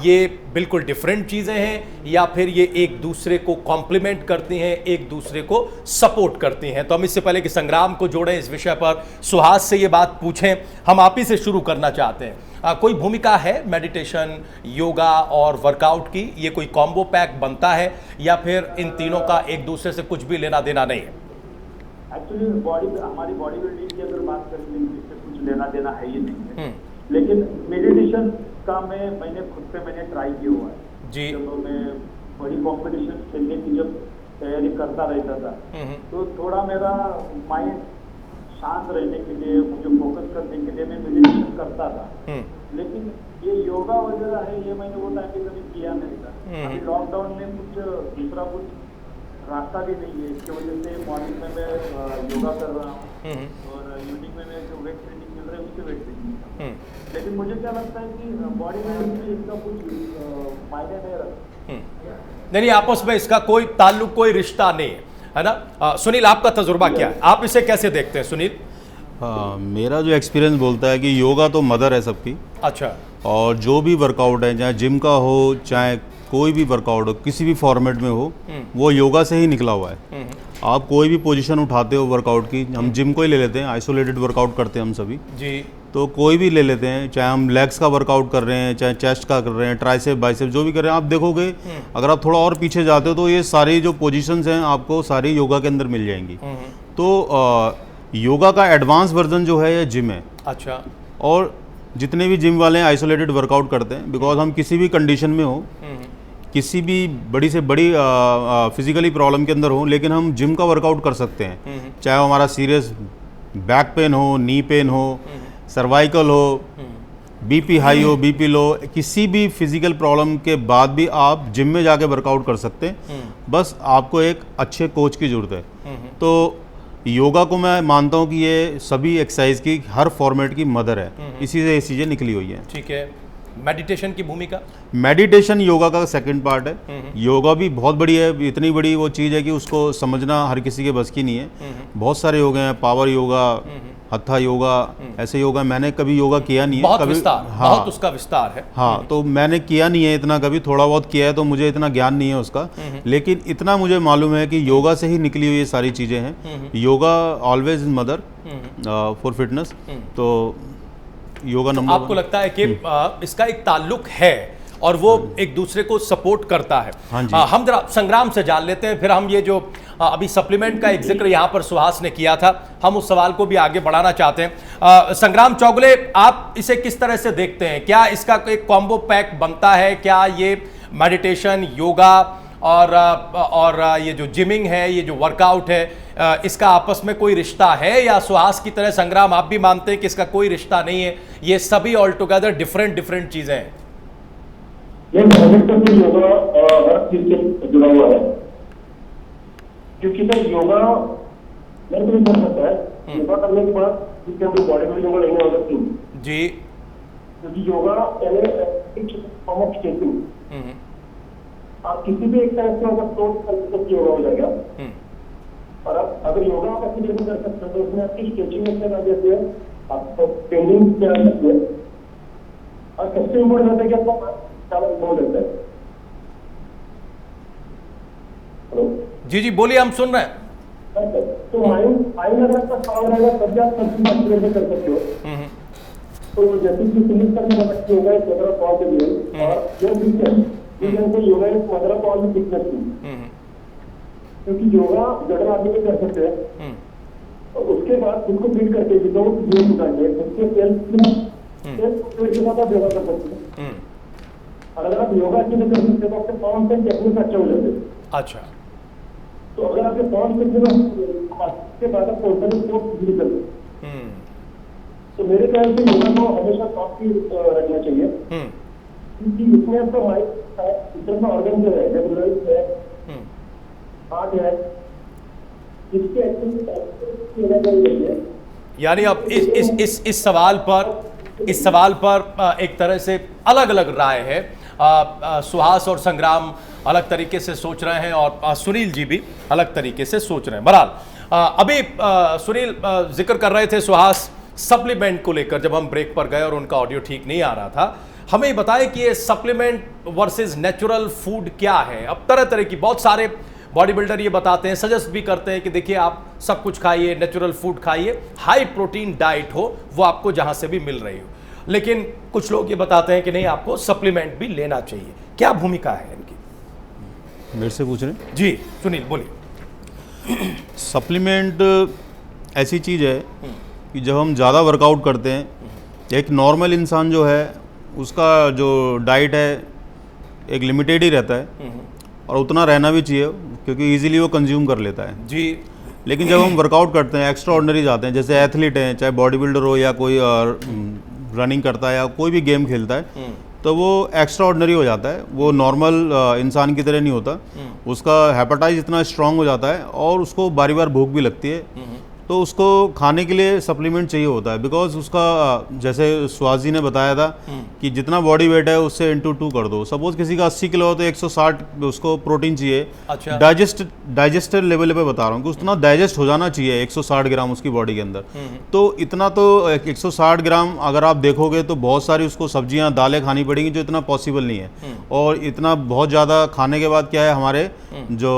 Speaker 1: ये बिल्कुल डिफरेंट चीज़ें हैं या फिर ये एक दूसरे को कॉम्प्लीमेंट करती हैं, एक दूसरे को सपोर्ट करती हैं? तो हम इससे पहले कि संग्राम को जोड़ें इस विषय पर, सुहास से ये बात पूछें, हम आप ही से शुरू करना चाहते हैं। कोई भूमिका है मेडिटेशन, योगा और वर्कआउट की? ये कोई कॉम्बो पैक बनता है या फिर इन तीनों का एक दूसरे से कुछ भी लेना देना नहीं है?
Speaker 2: एक्चुअली हमारी बॉडी बिल्डिंग की अगर बात करें तो इससे कुछ लेना देना है ही नहीं है। लेकिन मेडिटेशन का मैंने खुद पे ट्राई किया हुआ है
Speaker 1: जी।
Speaker 2: जब मैं बड़ी कॉम्पिटिशन खेलने की जब तैयारी करता रहता था तो थोड़ा मेरा माइंड शांत रहने के लिए, मुझे फोकस करने के लिए मैं मेडिटेशन करता था। लेकिन ये योगा वगैरह है ये मैंने वो टाइम पे कभी किया नहीं था। अभी लॉकडाउन में दूसरा कुछ रास्ता भी नहीं है, इसकी वजह से मॉर्निंग में मैं योगा कर रहा हूँ और इवनिंग में मैं जो वेट ट्रेनिंग मिल रहा है उससे वेट ट्रेनिंग। लेकिन मुझे क्या लगता है कि बॉडी बिल्डिंग में इसका कुछ मायने नहीं रखता।
Speaker 1: नहीं, आपस में इसका कोई ताल्लुक, कोई रिश्ता नहीं है ना? सुनील, आपका तजुर्बा क्या है? आप इसे कैसे देखते हैं सुनील?
Speaker 3: मेरा जो एक्सपीरियंस बोलता है कि योगा तो मदर है सबकी।
Speaker 1: अच्छा।
Speaker 3: और जो भी वर्कआउट है, चाहे जिम का हो चाहे कोई भी वर्कआउट हो, किसी भी फॉर्मेट में हो, वो योगा से ही निकला हुआ है। आप कोई भी पोजीशन उठाते हो वर्कआउट की, हम जिम को ही ले लेते हैं, आइसोलेटेड वर्कआउट करते हैं हम सभी
Speaker 1: जी।
Speaker 3: तो कोई भी ले लेते हैं, चाहे हम लेग्स का वर्कआउट कर रहे हैं, चाहे चेस्ट का कर रहे हैं, ट्राइसेप बाइसेप जो भी कर रहे हैं, आप देखोगे अगर आप थोड़ा और पीछे जाते हो तो ये सारी जो पोजीशंस हैं आपको सारी योगा के अंदर मिल जाएंगी। तो योगा का एडवांस वर्जन जो है ये जिम है।
Speaker 1: अच्छा।
Speaker 3: और जितने भी जिम वाले हैं आइसोलेटेड वर्कआउट करते हैं, बिकॉज हम किसी भी कंडीशन में हो, किसी भी बड़ी से बड़ी फिजिकली प्रॉब्लम के अंदर हो, लेकिन हम जिम का वर्कआउट कर सकते हैं। चाहे वो हमारा सीरियस बैक पेन हो, नी पेन हो, सर्वाइकल हो, बीपी हाई हो, बीपी लो, किसी भी फिजिकल प्रॉब्लम के बाद भी आप जिम में जाके वर्कआउट कर सकते हैं। बस आपको एक अच्छे कोच की ज़रूरत है। तो योगा को मैं मानता हूँ कि ये सभी एक्सरसाइज की हर फॉर्मेट की मदर है, इसी से ये चीज़ें निकली हुई हैं।
Speaker 1: ठीक है। मेडिटेशन की भूमिका?
Speaker 3: मेडिटेशन योगा का सेकंड पार्ट है। योगा भी बहुत बड़ी है, इतनी बड़ी वो चीज़ है कि उसको समझना हर किसी के बस की नहीं है। बहुत सारे योगा हैं, पावर योगा, हत्था योगा, ऐसे योगा। मैंने कभी योगा किया नहीं है,
Speaker 1: बहुत
Speaker 3: कभी
Speaker 1: विस्तार,
Speaker 3: हाँ,
Speaker 1: बहुत उसका विस्तार है।
Speaker 3: हाँ, तो मैंने किया नहीं है इतना, कभी थोड़ा बहुत किया है तो मुझे इतना ज्ञान नहीं है उसका। लेकिन इतना मुझे मालूम है कि योगा से ही निकली हुई ये सारी चीज़ें हैं। Yoga always is mother for fitness. तो योगा नंबर
Speaker 1: आपको लगता है कि इसका एक ताल्लुक है और वो एक दूसरे को सपोर्ट करता है?
Speaker 3: हाँ जी।
Speaker 1: हम जरा संग्राम से जान लेते हैं, फिर हम ये जो अभी सप्लीमेंट का एक जिक्र यहाँ पर सुहास ने किया था, हम उस सवाल को भी आगे बढ़ाना चाहते हैं। संग्राम चौगुले, आप इसे किस तरह से देखते हैं? क्या इसका एक कॉम्बो पैक बनता है? क्या ये मेडिटेशन, योगा और ये जो जिमिंग है, ये जो वर्कआउट है, इसका आपस में कोई रिश्ता है? या सुहास की तरह संग्राम आप भी मानते हैं कि इसका कोई रिश्ता नहीं है, ये सभी ऑल टुगेदर डिफरेंट चीजें हैं?
Speaker 4: ये योगा हर चीज से जुड़ा हुआ है, क्योंकि सर योगा मेरे को भी कर सकता है। योगा करने के बाद जिसके अंदर बॉडी में योगा नहीं हो सकती
Speaker 1: जी,
Speaker 4: क्योंकि योगा एक फॉर्म ऑफ स्ट्रेचिंग। आप किसी भी एक्सरसाइज को अगर फ्लोट योगा हो जाएगा। और अब अगर योगा आप अच्छी जगह कर सकते हैं तो उसमें आपकी स्ट्रेचिंग एक्सरसाइज आ जाती है, आपको पेंडिंग पे आ सकती है, और सबसे इम्पोर्टेंट है कि आपका चालू हो जाता है। हेलो
Speaker 1: जी जी, बोलिए, हम सुन रहे हैं।
Speaker 4: तो माइंड अगर आपका काम रहेगा तभी आप सब चीज अच्छी तरह से कर सकते हो। तो जैसे कि फिनिश करने का बच्चे yoga is mother of all the game, और जो fitness yoga is mother of all the fitness. क्योंकि योगा जगह आदमी भी कर सकते हैं और उसके बाद उसको फीड करके विदाउट गेम उठाएंगे उसके सेल्फ के साथ आप योगा कर सकते हैं। और अगर आप योगा अच्छे से कर सकते हो तो आपके पाँव से टेक्निक अच्छे हो जाते हैं।
Speaker 1: अच्छा।
Speaker 4: तो अगर आपके पाँव से बाद आप पर्सनल स्पोर्ट्स भी कर सकते हैं। तो मेरे ख्याल से योगा को हमेशा काफी रखना चाहिए, क्योंकि इसमें आपका माइंड ऑर्गन जो है, जब लंग्स है, हार्ट है, इसके एक्टिविटी
Speaker 1: यानी अब इस सवाल पर इस सवाल पर एक तरह से अलग अलग राय है। सुहास और संग्राम अलग तरीके से सोच रहे हैं और सुनील जी भी अलग तरीके से सोच रहे हैं। बहरहाल अभी सुनील जिक्र कर रहे थे सुहास सप्लीमेंट को लेकर, जब हम ब्रेक पर गए और उनका ऑडियो ठीक नहीं आ रहा था। हमें बताएं कि ये सप्लीमेंट वर्सेस नेचुरल फूड क्या है। अब तरह तरह की बहुत सारे बॉडी बिल्डर ये बताते हैं, सजेस्ट भी करते हैं कि देखिए आप सब कुछ खाइए, नेचुरल फूड खाइए, हाई प्रोटीन डाइट हो, वो आपको जहां से भी मिल रही हो। लेकिन कुछ लोग ये बताते हैं कि नहीं, आपको सप्लीमेंट भी लेना चाहिए। क्या भूमिका है इनकी?
Speaker 3: मेरे से पूछ रहे हैं?
Speaker 1: जी सुनील बोलिए।
Speaker 3: सप्लीमेंट ऐसी चीज़ है कि जब हम ज़्यादा वर्कआउट करते हैं, एक नॉर्मल इंसान जो है उसका जो डाइट है एक लिमिटेड ही रहता है और उतना रहना भी चाहिए, क्योंकि इजीली वो कंज्यूम कर लेता है
Speaker 1: जी।
Speaker 3: लेकिन जब हम वर्कआउट करते हैं, एक्स्ट्रा ऑर्डिनरी जाते हैं, जैसे एथलीट हैं, चाहे बॉडी बिल्डर हो या कोई रनिंग करता है या कोई भी गेम खेलता है, तो वो एक्स्ट्रा ऑर्डिनरी हो जाता है। वो नॉर्मल इंसान की तरह नहीं होता। उसका हेपेटाइज इतना स्ट्रांग हो जाता है और उसको बारी बार भूख भी लगती है, तो उसको खाने के लिए सप्लीमेंट चाहिए होता है। बिकॉज उसका जैसे सुहास जी ने बताया था कि जितना बॉडी वेट है उससे इंटू 2 कर दो। सपोज किसी का 80 किलो हो तो 160 उसको प्रोटीन चाहिए।
Speaker 1: अच्छा।
Speaker 3: डाइजेस्टर लेवल पे बता रहा हूँ कि उतना डाइजेस्ट हो जाना चाहिए 160 ग्राम उसकी बॉडी के अंदर। तो इतना तो 160 ग्राम अगर आप देखोगे तो बहुत सारी उसको सब्जियां दालें खानी पड़ेंगी, जो इतना पॉसिबल नहीं है। और इतना बहुत ज़्यादा खाने के बाद क्या है, हमारे जो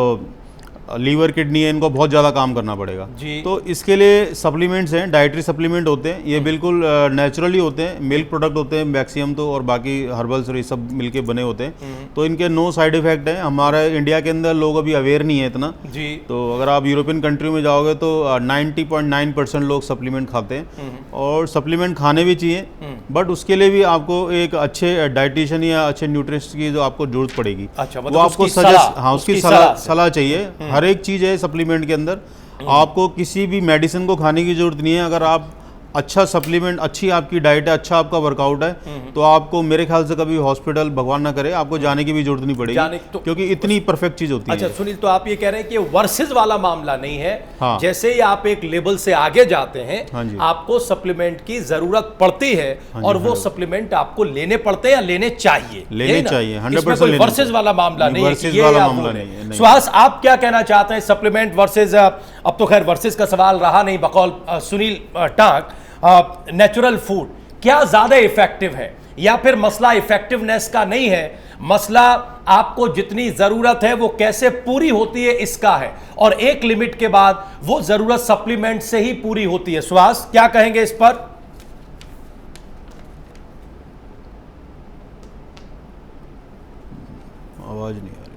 Speaker 3: लीवर किडनी है, इनको बहुत ज़्यादा काम करना पड़ेगा
Speaker 1: जी।
Speaker 3: तो इसके लिए सप्लीमेंट्स हैं, डाइटरी सप्लीमेंट होते हैं। ये बिल्कुल नेचुरली होते हैं, मिल्क प्रोडक्ट होते हैं मैक्सिमम तो, और बाकी हर्बल्स और ये सब मिलके बने होते हैं। तो इनके नो साइड इफेक्ट हैं। हमारे इंडिया के अंदर लोग अभी अवेयर नहीं है इतना
Speaker 1: जी।
Speaker 3: तो अगर आप यूरोपियन कंट्री में जाओगे तो 90.9% लोग सप्लीमेंट खाते हैं और सप्लीमेंट खाने भी चाहिए, बट उसके लिए भी आपको एक अच्छे डाइटिशियन या अच्छे न्यूट्रिशनिस्ट की जो आपको जरूरत पड़ेगी।
Speaker 1: अच्छा, मतलब
Speaker 3: वो आपको
Speaker 1: उसकी
Speaker 3: सजेस्ट, हाँ उसकी
Speaker 1: सलाह
Speaker 3: सलाह चाहिए। हर एक चीज़ है सप्लीमेंट के अंदर, आपको किसी भी मेडिसिन को खाने की जरूरत नहीं है। अगर आप अच्छा सप्लीमेंट, अच्छी आपकी डाइट है, अच्छा आपका वर्कआउट है, तो आपको मेरे ख्याल से कभी हॉस्पिटल, भगवान ना करे, आपको जाने की भी जरूरत नहीं पड़ेगी क्योंकि इतनी परफेक्ट चीज होती है।
Speaker 1: अच्छा सुनील, तो आप ये कह रहे हैं कि वर्सेस वाला मामला नहीं है।
Speaker 3: हाँ।
Speaker 1: जैसे ही आप एक लेवल से आगे जाते हैं,
Speaker 3: हाँ जी।
Speaker 1: आपको सप्लीमेंट की जरूरत पड़ती है और वो सप्लीमेंट आपको लेने पड़ते हैं या लेने चाहिए?
Speaker 3: लेने चाहिए, 100%
Speaker 1: वर्सेस वाला मामला नहीं है।
Speaker 3: वर्सेस वाला मामला नहीं है।
Speaker 1: सुहास, आप क्या कहना चाहते हैं? सप्लीमेंट वर्सेस, अब तो खैर वर्सेस का सवाल रहा नहीं, बकौल सुनील टांक, नेचुरल फूड क्या ज्यादा इफेक्टिव है, या फिर मसला इफेक्टिवनेस का नहीं है, मसला आपको जितनी जरूरत है वो कैसे पूरी होती है इसका है, और एक लिमिट के बाद वो जरूरत सप्लीमेंट से ही पूरी होती है? सुहास, क्या कहेंगे इस पर?
Speaker 3: आवाज नहीं आ रही।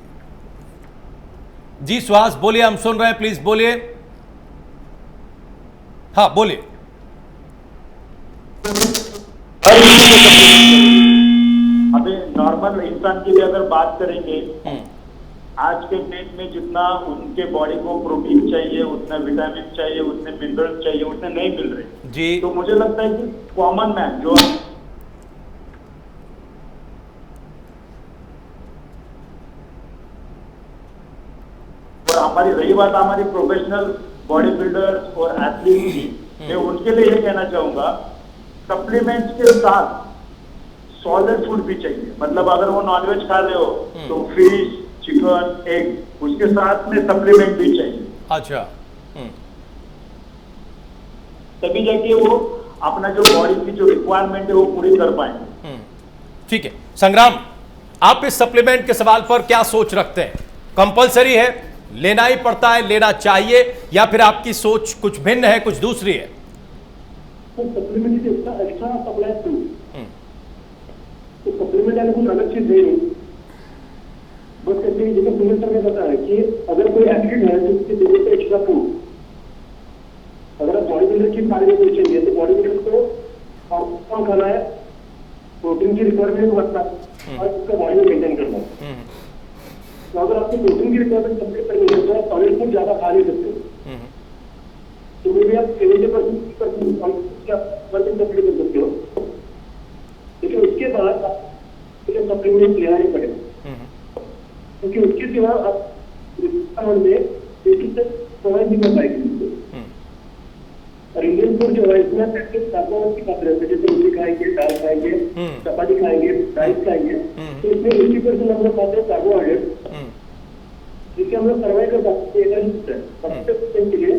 Speaker 1: जी सुहास बोलिए, हम सुन रहे हैं, प्लीज बोलिए। हाँ बोलिए।
Speaker 2: अभी नॉर्मल इंसान की भी अगर बात करेंगे, आज के डेट में जितना उनके बॉडी को प्रोटीन चाहिए, उतना विटामिन चाहिए, उतने मिनरल चाहिए, उतने नहीं मिल रहे
Speaker 1: जी।
Speaker 2: तो मुझे लगता है कि कॉमन मैन जो और हमारी रही बात हमारी प्रोफेशनल बॉडी बिल्डर्स और एथलीट की, मैं उनके लिए ये कहना चाहूंगा सप्लीमेंट्स के साथ सॉलिड फूड भी चाहिए। मतलब अगर वो नॉनवेज खा रहे हो तो फिश, चिकन, एग, उसके साथ में सप्लीमेंट भी चाहिए।
Speaker 1: अच्छा।
Speaker 2: तभी जाके वो अपना जो बॉडी की जो रिक्वायरमेंट है वो पूरी कर पाएंगे।
Speaker 1: ठीक है संग्राम, आप इस सप्लीमेंट के सवाल पर क्या सोच रखते हैं? कंपलसरी है, लेना ही पड़ता है, लेना चाहिए, या फिर आपकी सोच कुछ भिन्न है, कुछ दूसरी है?
Speaker 4: सप्लीमेंट एक्स्ट्रा सप्लाई तो सप्लीमेंट यानी कुछ अलग चीज नहीं, बस कहते हैं जैसे सुनील सर ने बताया कि अगर कोई एथलीट है तो उसकी जरूरत है एक्स्ट्रा फूड। अगर आप बॉडी बिल्डर की खाने में चाहिए तो बॉडी बिल्डर को कम खाना है, प्रोटीन की रिक्वायरमेंट बढ़ता है और उसका बॉडी मेंटेन करना है। तो अगर आपको प्रोटीन की रिक्वायरमेंट कंप्लीट करनी है तो आप सॉलिड फूड ज्यादा खा नहीं सकते, तो भी आप 70% कंप्लीट कर सकते हो, लेकिन उसके बाद आपको सप्लीमेंट लेना ही पड़ेगा क्योंकि उसके सिवा आप में प्रोवाइड नहीं कर पाएंगे। और इंडियन फूड जो है इसमें कार्बोहाइड्रेट की मात्रा है, जैसे रोटी खाएंगे, दाल खाएंगे, चपाती खाएंगे, राइस खाएंगे, तो इसमें 80% हम लोग खाते हैं कार्बोहाइड्रेट, जिससे हम लोग सर्वाइव कर सकते हैं। एनर्जी के लिए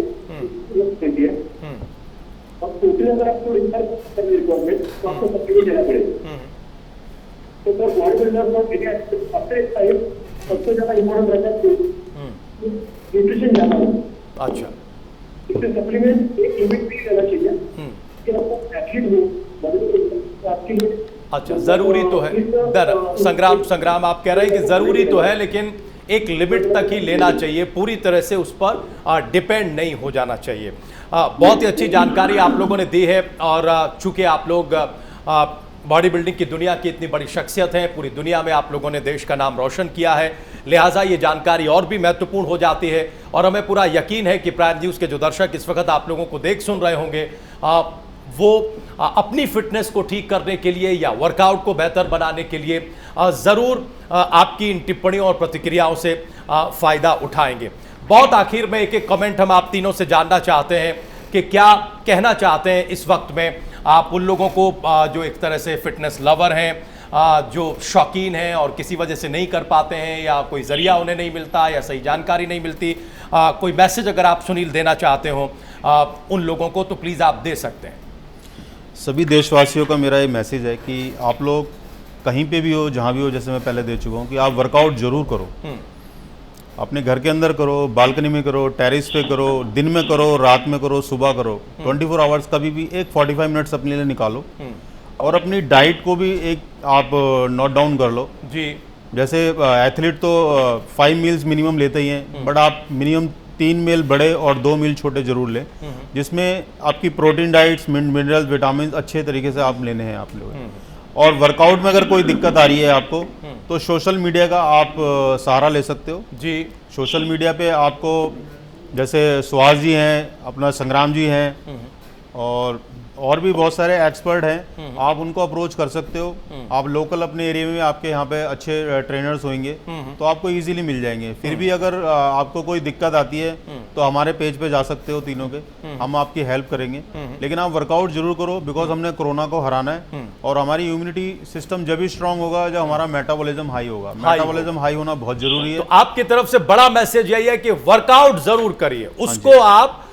Speaker 4: और प्रोटीन अगर आपको रिक्वायरमेंट तो आपको सप्लीमेंट देना पड़ेगा। तो फॉर बॉडी बिल्डर सबसे सबसे ज्यादा इम्पोर्टेंट रहता है न्यूट्रिशन ज्यादा हो।
Speaker 1: अच्छा,
Speaker 4: इससे सप्लीमेंट एक लिमिट भी रहना चाहिए कि आपको एथलीट हो आपके लिए।
Speaker 1: अच्छा, जरूरी तो है। संग्राम आप कह रहे हैं कि जरूरी तो है, लेकिन एक लिमिट तक ही लेना चाहिए, पूरी तरह से उस पर डिपेंड नहीं हो जाना चाहिए। बहुत ही अच्छी जानकारी आप लोगों ने दी है, और चूंकि आप लोग बॉडी बिल्डिंग की दुनिया की इतनी बड़ी शख्सियत हैं, पूरी दुनिया में आप लोगों ने देश का नाम रोशन किया है, लिहाजा ये जानकारी और भी महत्वपूर्ण हो जाती है। और हमें पूरा यकीन है कि प्राइम न्यूज़ के जो दर्शक इस वक्त आप लोगों को देख सुन रहे होंगे, वो अपनी फिटनेस को ठीक करने के लिए या वर्कआउट को बेहतर बनाने के लिए ज़रूर आपकी इन टिप्पणियों और प्रतिक्रियाओं से फ़ायदा उठाएंगे। बहुत आखिर में एक एक कमेंट हम आप तीनों से जानना चाहते हैं कि क्या कहना चाहते हैं इस वक्त में आप उन लोगों को जो एक तरह से फिटनेस लवर हैं, जो शौकीन हैं और किसी वजह से नहीं कर पाते हैं, या कोई ज़रिया उन्हें नहीं मिलता, या सही जानकारी नहीं मिलती। कोई मैसेज अगर आप सुनील देना चाहते हो उन लोगों को, तो प्लीज़ आप दे सकते हैं।
Speaker 3: सभी देशवासियों का मेरा ये मैसेज है कि आप लोग कहीं पे भी हो, जहाँ भी हो, जैसे मैं पहले दे चुका हूँ, कि आप वर्कआउट जरूर करो। अपने घर के अंदर करो, बालकनी में करो, टेरेस पे करो, दिन में करो, रात में करो, सुबह करो, 24 आवर्स कभी भी एक 45 मिनट्स अपने लिए निकालो। और अपनी डाइट को भी एक आप नोट डाउन कर लो
Speaker 1: जी।
Speaker 3: जैसे एथलीट तो 5 मील्स मिनिमम लेते ही हैं, बट आप मिनिमम 3 मील बड़े और 2 मील छोटे जरूर लें, जिसमें आपकी प्रोटीन डाइट्स, मिनरल्स, विटामिन अच्छे तरीके से आप लेने हैं आप लोग। और वर्कआउट में अगर कोई दिक्कत आ रही है आपको, तो सोशल मीडिया का आप सहारा ले सकते हो
Speaker 1: जी।
Speaker 3: सोशल मीडिया पे आपको जैसे सुहास जी हैं, अपना संग्राम जी हैं, और भी बहुत सारे एक्सपर्ट हैं, आप उनको अप्रोच कर सकते हो। आप लोकल अपने एरिया में आपके यहाँ पे अच्छे ट्रेनर्स होंगे, तो आपको इजीली मिल जाएंगे। फिर भी अगर आपको कोई दिक्कत आती है तो हमारे पेज पे जा सकते हो तीनों के, हम आपकी हेल्प करेंगे। लेकिन आप वर्कआउट जरूर करो, बिकॉज हमने कोरोना को हराना है, और हमारी इम्यूनिटी सिस्टम जब भी स्ट्रांग होगा जब हमारा मेटाबॉलिज्म हाई होगा। मेटाबॉलिज्म हाई होना बहुत जरूरी है।
Speaker 1: तो आपकी तरफ से बड़ा मैसेज यही है कि वर्कआउट जरूर करिए, उसको आप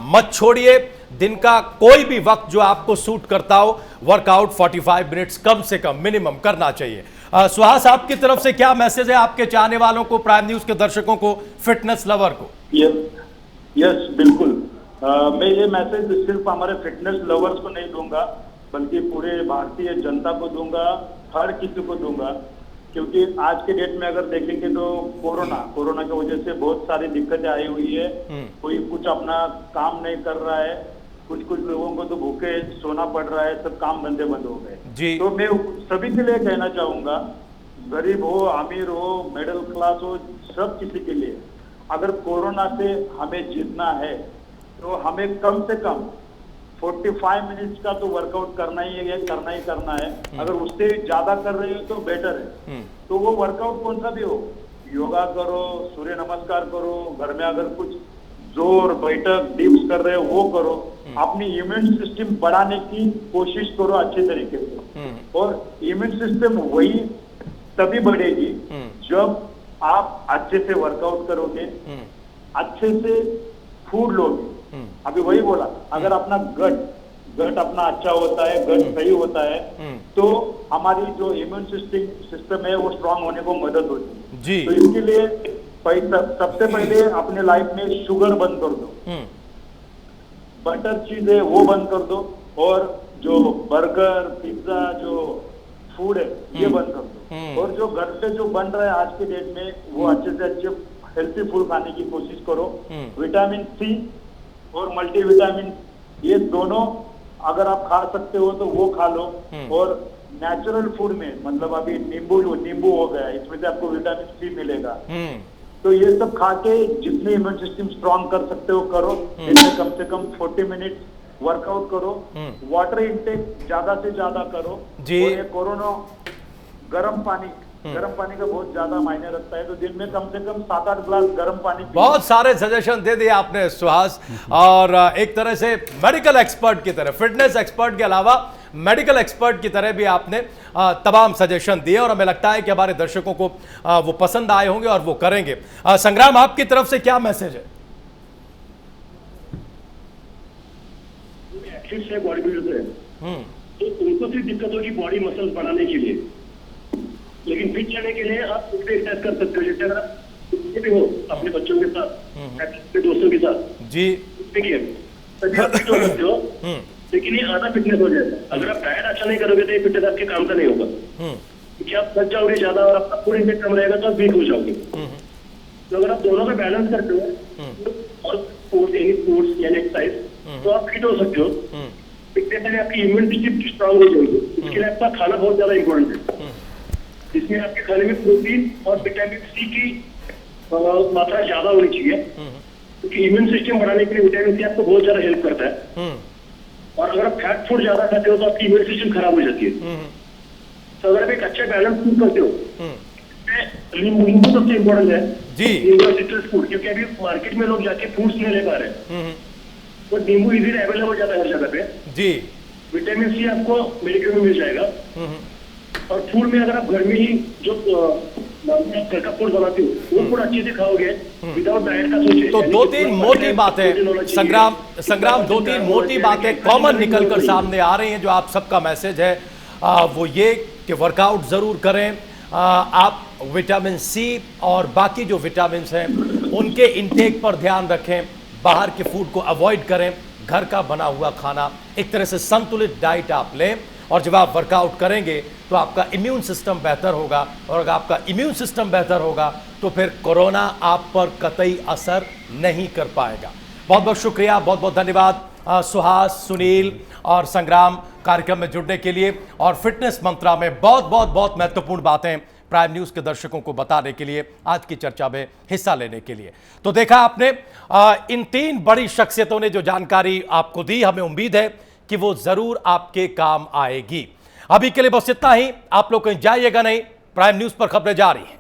Speaker 1: मत छोड़िए। दिन का कोई भी वक्त जो आपको सूट करता हो, वर्कआउट 45 मिनट्स कम से कम मिनिमम करना चाहिए। सुहास, आपकी तरफ से क्या मैसेज है आपके चाहने वालों को, प्राइम न्यूज के दर्शकों को, फिटनेस लवर को?
Speaker 2: यस बिल्कुल। मैं ये मैसेज सिर्फ हमारे फिटनेस लवर्स को नहीं दूंगा, बल्कि पूरे भारतीय जनता को दूंगा, हर किसी को दूंगा। क्योंकि आज के डेट में अगर देखेंगे तो कोरोना की वजह से बहुत सारी दिक्कतें आई हुई है। कोई कुछ अपना काम नहीं कर रहा है, कुछ लोगों को तो भूखे सोना पड़ रहा है, सब काम धंधे बंद हो गए। तो मैं सभी के लिए कहना चाहूंगा, गरीब हो, अमीर हो, मिडिल क्लास हो, सब किसी के लिए, अगर कोरोना से हमें जीतना है तो हमें कम से कम 45 मिनट्स का तो वर्कआउट करना ही है। अगर उससे ज्यादा कर रहे हो तो बेटर है। तो वो वर्कआउट कौन सा भी हो, योगा करो, सूर्य नमस्कार करो, घर में अगर कुछ जोर बैठक डिप्स कर रहे हो वो करो, अपनी इम्यून सिस्टम बढ़ाने की कोशिश करो अच्छे तरीके से। और इम्यून सिस्टम वही तभी बढ़ेगी जब आप अच्छे से वर्कआउट करोगे, अच्छे से फूड लोगे। अभी वही बोला, अगर अपना गट अपना अच्छा होता है, गट सही होता है, तो हमारी जो इम्यून सिस्टम है वो स्ट्रांग होने को मदद होती है जी। तो इसके लिए सबसे पहले अपने लाइफ में शुगर बंद कर दो, बटर चीज है वो बंद कर दो, और जो बर्गर पिज्जा जो फूड है ये बंद कर दो। और जो घर पे जो बन रहा है आज के डेट में, वो अच्छे से अच्छे हेल्थी फूड खाने की कोशिश करो। विटामिन सी और मल्टीविटामिन, ये दोनों अगर आप खा सकते हो तो वो खा लो। और नेचुरल फूड में, मतलब अभी नींबू हो गया, इसमें से आपको विटामिन सी मिलेगा। तो ये सब खा के जितने इम्यून सिस्टम स्ट्रांग कर सकते हो करो। इसमें कम से कम 40 मिनट वर्कआउट करो। वाटर इंटेक ज्यादा से ज्यादा करो जी। और ये कोरोना गर्म पानी गर्म पानी का बहुत ज्यादा मायने रखता है, तो दिन में कम से कम 7-8 ग्लास गर्म पानी पिए।
Speaker 1: बहुत सारे सजेशन दे दिए आपने सुहास, और एक तरह से मेडिकल एक्सपर्ट की तरह, फिटनेस एक्सपर्ट के अलावा मेडिकल एक्सपर्ट की तरह भी आपने तमाम सजेशन दिए, और हमें लगता है कि हमारे दर्शकों को वो पसंद आए होंगे और वो करेंगे। संग्राम, आपकी तरफ से क्या मैसेज है?
Speaker 4: एथलीट्स है, बॉडी बिल्डर है, तो उनको सिर्फ दिक्कत होगी बॉडी मसल्स बढ़ाने के लिए, लेकिन फिट रहने के लिए आप कुछ भी एक्सरसाइज कर सकते हो। जैसे अगर आप कुछ भी हो अपने बच्चों के साथ, अपने दोस्तों के साथ
Speaker 1: जी,
Speaker 4: देखिए तभी आप फिट हो सकते हो, लेकिन ये आधा फिटनेस हो जाएगा। अगर आप डाइट अच्छा नहीं करोगे तो ये फिटनेस आपके काम का नहीं होगा, क्योंकि आप थक जाओगे ज्यादा और आपका फूड इंटेक कम रहेगा तो आप वीक हो जाओगे। तो अगर आप दोनों का बैलेंस करते हो और स्पोर्ट्स यानी एक्सरसाइज, तो आप फिट हो सकते हो। फिटनेस में आपकी इम्यून सिस्टम स्ट्रांग हो जाएगी, इसके लिए आपका खाना बहुत ज्यादा इंपॉर्टेंट है। इसमें आपके खाने में प्रोटीन और विटामिन सी की मात्रा ज्यादा होनी चाहिए, क्योंकि इम्यून सिस्टम बढ़ाने के लिए विटामिन सी आपको बहुत ज्यादा हेल्प करता है। और अगर आप फैट फूड ज्यादा खाते हो तो आपकी इम्यून सिस्टम खराब हो जाती है। तो अगर आप एक अच्छा बैलेंस फूड करते हो, नींबू सबसे इम्पोर्टेंट है
Speaker 1: जी,
Speaker 4: नींबू सिट्रस फूड, क्योंकि अभी मार्केट में लोग जाके फ्रूट्स नहीं ले पा रहे हैं, तो नींबू इजीली अवेलेबल हो जाता है हर जगह पे जी। विटामिन सी आपको मेडिकल में मिल जाएगा। और फूड में अगर आप घर में ही जो घर का फूड बनाते हो वो फूड अच्छे से खाओगे विदाउट डाइट का सोचे,
Speaker 1: तो 2-3 मोटी बातें संग्राम 2-3 मोटी बातें कॉमन निकलकर सामने आ रही हैं, जो आप सबका मैसेज है वो ये कि वर्कआउट जरूर करें, आप विटामिन सी और बाकी जो विटामिन हैं उनके इंटेक पर ध्यान रखें, बाहर के फूड को अवॉइड करें, घर का बना हुआ खाना, एक तरह से संतुलित डाइट आप लें, और जब आप वर्कआउट करेंगे तो आपका इम्यून सिस्टम बेहतर होगा, और अगर आपका इम्यून सिस्टम बेहतर होगा तो फिर कोरोना आप पर कतई असर नहीं कर पाएगा। बहुत बहुत शुक्रिया, बहुत बहुत धन्यवाद सुहास, सुनील और संग्राम कार्यक्रम में जुड़ने के लिए, और फिटनेस मंत्रा में बहुत महत्वपूर्ण बातें प्राइम न्यूज के दर्शकों को बताने के लिए, आज की चर्चा में हिस्सा लेने के लिए। तो देखा आपने इन 3 बड़ी शख्सियतों ने जो जानकारी आपको दी, हमें उम्मीद है कि वो जरूर आपके काम आएगी। अभी के लिए बस इतना ही, आप लोग कहीं जाइएगा नहीं, प्राइम न्यूज पर खबरें जारी हैं।